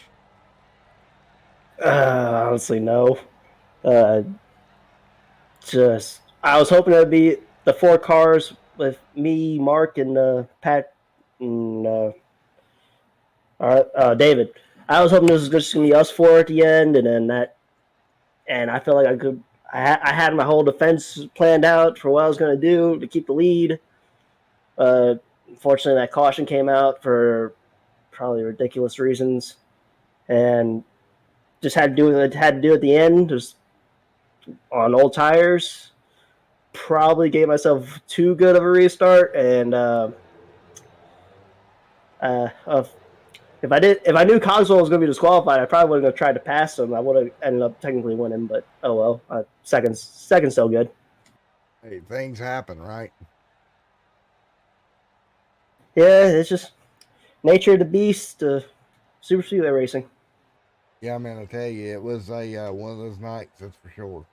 Speaker 8: Honestly, no. I was hoping it'd be the 4 cars with me, Mark, and Pat, and David. I was hoping this was just going to be us 4 at the end, and then that. And I felt like I had my whole defense planned out for what I was going to do to keep the lead. Unfortunately, that caution came out for probably ridiculous reasons, and just had to do it. Had to do it at the end, just on old tires. Probably gave myself too good of a restart, and if I knew Cogswell was going to be disqualified, I probably wouldn't have tried to pass him. I would have ended up technically winning, but oh well. Second's still good.
Speaker 3: Hey, things happen, right?
Speaker 8: Yeah, it's just nature of the beast. Super Speedway racing.
Speaker 3: Yeah, man, I tell you, it was a one of those nights. That's for sure.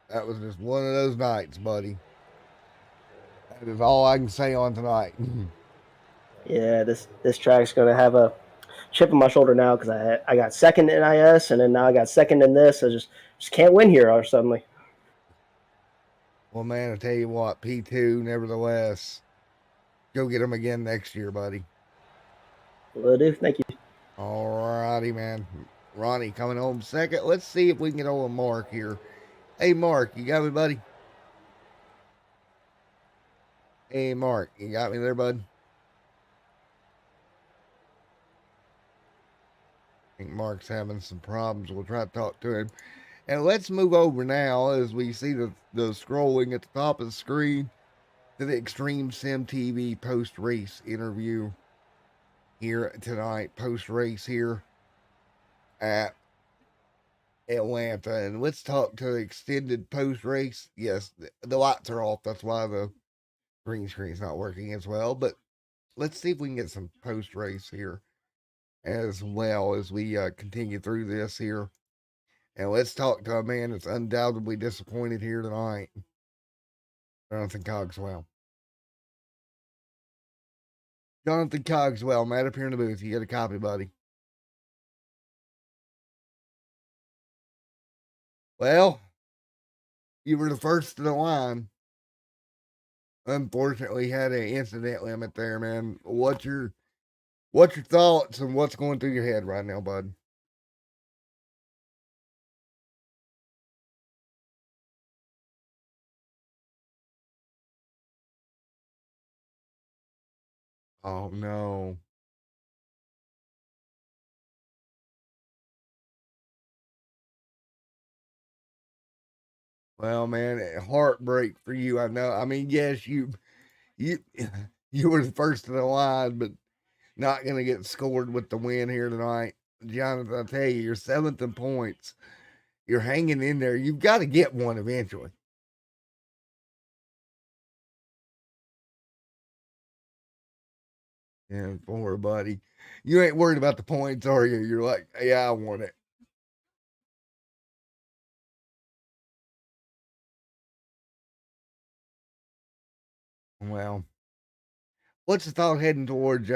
Speaker 3: That was just one of those nights, buddy. That is all I can say on tonight.
Speaker 8: Yeah, this track's gonna have a chip on my shoulder now because I got second in IS and then now I got second in this. I just can't win here or suddenly.
Speaker 3: Well, man, I tell you what, P2, nevertheless, go get them again next year, buddy.
Speaker 8: Will do. Thank you.
Speaker 3: All righty, man. Ronnie coming home second. Let's see if we can get old Mark here. Hey, Mark, you got me, buddy? Hey, Mark, you got me there, bud? I think Mark's having some problems. We'll try to talk to him. And let's move over now as we see the scrolling at the top of the screen to the Extreme Sim TV post race interview here tonight, post race here at Atlanta. And let's talk to the extended post race. Yes, the lights are off. That's why the green screen's not working as well. But let's see if we can get some post race here as well as we continue through this here. And let's talk to a man that's undoubtedly disappointed here tonight, Jonathan Cogswell. Jonathan Cogswell, Matt up here in the booth. You got a copy, buddy. Well, you were the first to the line. Unfortunately, had an incident limit there, man. What's your thoughts and what's going through your head right now, bud? Oh no. Well, man, heartbreak for you. I know. I mean, yes, you you were the first to the line, but not going to get scored with the win here tonight. Jonathan, I tell you, you're seventh in points. You're hanging in there. You've got to get one eventually. And for buddy, you ain't worried about the points, are you? You're like, yeah, I want it. Well, what's the thought heading towards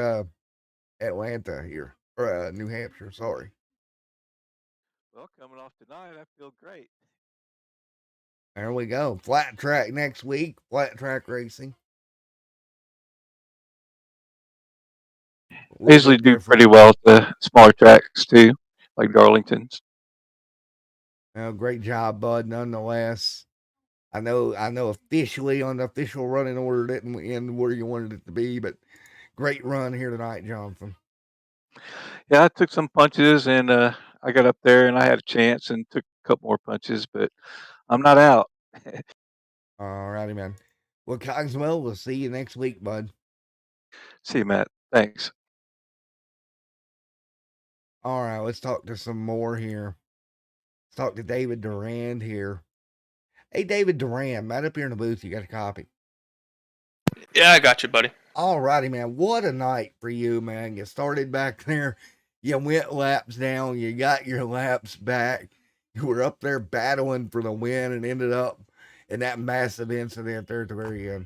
Speaker 3: Atlanta here or New Hampshire? Sorry.
Speaker 5: Well, coming off tonight, I feel great.
Speaker 3: There we go. Flat track next week. Flat track racing.
Speaker 5: I usually do pretty well at the smaller tracks too, like Darlington's.
Speaker 3: Well, great job, bud. Nonetheless, I know officially on the official running order didn't end where you wanted it to be, but great run here tonight, Jonathan.
Speaker 5: Yeah, I took some punches and I got up there and I had a chance and took a couple more punches, but I'm not out.
Speaker 3: All righty, man. Well, Cogswell, we'll see you next week, bud.
Speaker 5: See you, Matt. Thanks.
Speaker 3: All right, let's talk to some more here. Let's talk to David Durand here. Hey, David Durand, Matt up here in the booth. You got a copy?
Speaker 9: Yeah, I got you, buddy.
Speaker 3: All righty, man. What a night for you, man. You started back there. You went laps down. You got your laps back. You were up there battling for the win and ended up in that massive incident there at the very end.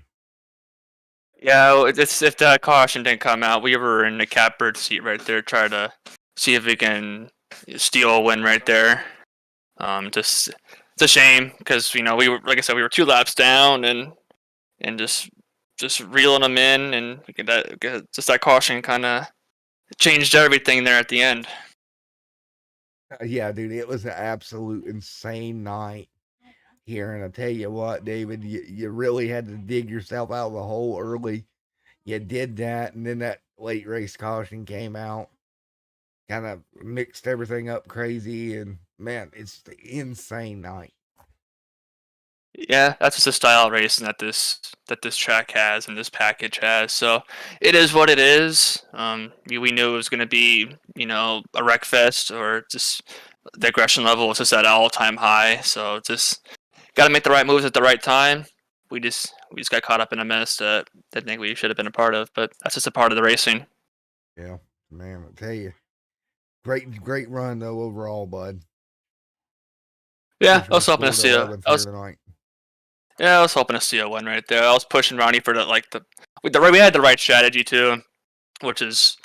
Speaker 9: Yeah, it's if that caution didn't come out, we were in the catbird seat right there, trying to see if we can steal a win right there. Just it's a shame because we were, like I said, we were 2 laps down and just reeling them in, and that caution kind of changed everything there at the end.
Speaker 3: Yeah, dude, it was an absolute insane night here. And I tell you what, David, you really had to dig yourself out of the hole early. You did that, and then that late race caution came out, kind of mixed everything up crazy. And man, it's the insane night.
Speaker 9: Yeah, that's just the style of racing that this track has and this package has. So it is what it is. We knew it was going to be, a wreck fest, or just the aggression level was just at an all-time high. So just got to make the right moves at the right time. We just got caught up in a mess that I think we should have been a part of, but that's just a part of the racing.
Speaker 3: Yeah, man, I tell you, Great run though overall, bud.
Speaker 9: Yeah, I was hoping to see
Speaker 3: here tonight.
Speaker 9: Yeah, I was hoping to see a win right there. I was pushing Ronnie for we had the right strategy too, which is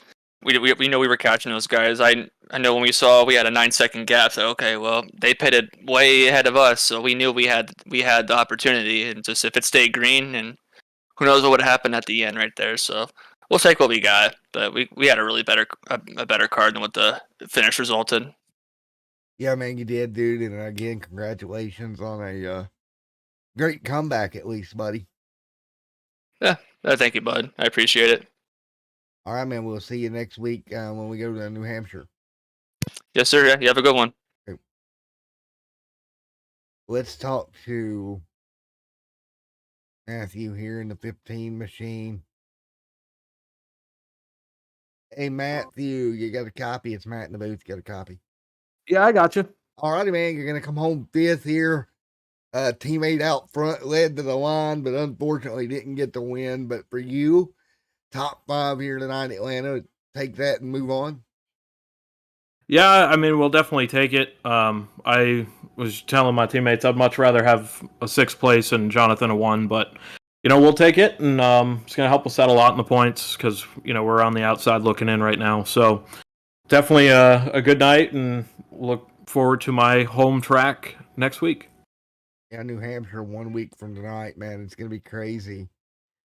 Speaker 9: we know we were catching those guys. I know when we saw we had a 9-second gap, so okay, well they pitted way ahead of us, so we knew we had the opportunity, and just if it stayed green, and who knows what would happen at the end right there. So we'll take what we got, but we had a really better card than what the finish resulted.
Speaker 3: Yeah, man, you did, dude, and again, congratulations on a great comeback, at least, buddy.
Speaker 9: Yeah, thank you, bud. I appreciate it.
Speaker 3: All right, man. We'll see you next week when we go to New Hampshire.
Speaker 9: Yes, sir. Yeah, you have a good one.
Speaker 3: Okay. Let's talk to Matthew here in the 15 machine. Hey, Matthew, you got a copy? It's Matt in the booth. You got a copy?
Speaker 10: Yeah, I got you.
Speaker 3: All righty, man. You're going to come home 5th here. Teammate out front led to the line, but unfortunately didn't get the win. But for you, top 5 here tonight, Atlanta. Take that and move on.
Speaker 10: Yeah, I mean, we'll definitely take it. I was telling my teammates I'd much rather have a 6th place and Jonathan a 1, but we'll take it, and it's going to help us out a lot in the points because we're on the outside looking in right now. So definitely a good night, and look forward to my home track next week.
Speaker 3: Yeah, New Hampshire 1 week from tonight, man. It's going to be crazy.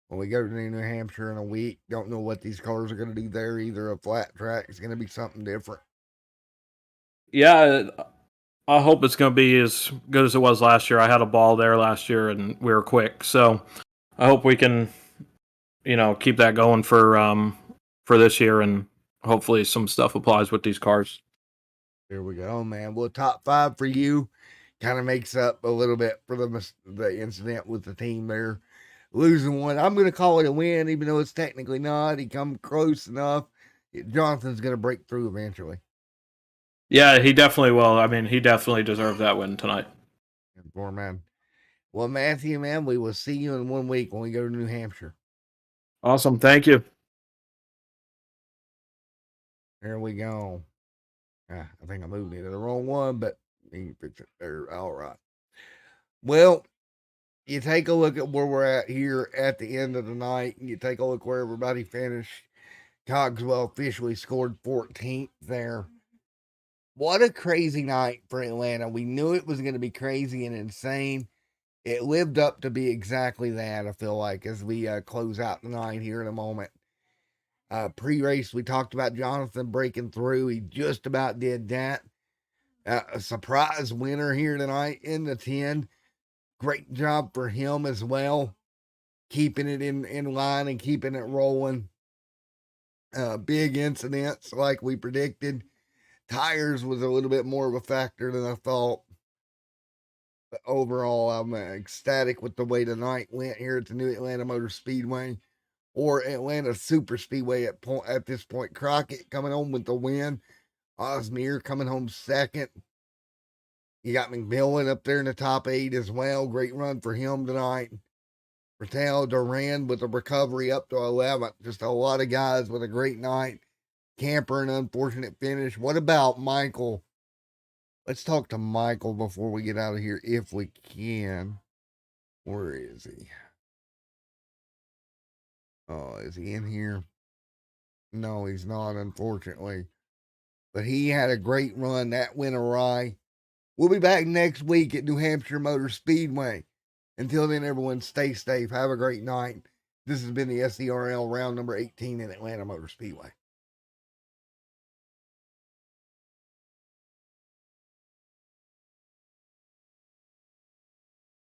Speaker 3: When we go to New Hampshire in a week, don't know what these cars are going to do there either. A flat track is going to be something different.
Speaker 10: Yeah, I hope it's going to be as good as it was last year. I had a ball there last year, and we were quick. So I hope we can, keep that going for this year, and hopefully some stuff applies with these cars.
Speaker 3: Here we go, man. Well, top 5 for you kind of makes up a little bit for the incident with the team there. Losing one. I'm going to call it a win, even though it's technically not. He come close enough. Jonathan's going to break through eventually.
Speaker 10: Yeah, he definitely will. I mean, he definitely deserved that win tonight.
Speaker 3: Poor man. Well, Matthew, man, we will see you in 1 week when we go to New Hampshire.
Speaker 10: Awesome. Thank you.
Speaker 3: There we go. I think I moved into the wrong one, but you can fix it there. All right. Well, you take a look at where we're at here at the end of the night, and you take a look where everybody finished. Cogswell officially scored 14th there. What a crazy night for Atlanta. We knew it was going to be crazy and insane. It lived up to be exactly that, I feel like, as we close out the night here in a moment. Pre-race, we talked about Jonathan breaking through. He just about did that. A surprise winner here tonight in the 10. Great job for him as well. Keeping it in line and keeping it rolling. Big incidents like we predicted. Tires was a little bit more of a factor than I thought. But overall, I'm ecstatic with the way the night went here at the new Atlanta Motor Speedway, or Atlanta Super Speedway at this point. Crockett coming home with the win. Osmeer coming home 2nd. You got McMillan up there in the top 8 as well. Great run for him tonight. Bertel Duran with a recovery up to 11th. Just a lot of guys with a great night. Camper, an unfortunate finish. What about Michael? Let's talk to Michael before we get out of here, if we can. Where is he? Oh, is he in here? No, he's not, unfortunately. But he had a great run. That went awry. We'll be back next week at New Hampshire Motor Speedway. Until then, everyone, stay safe. Have a great night. This has been the SERL round number 18 in Atlanta Motor Speedway.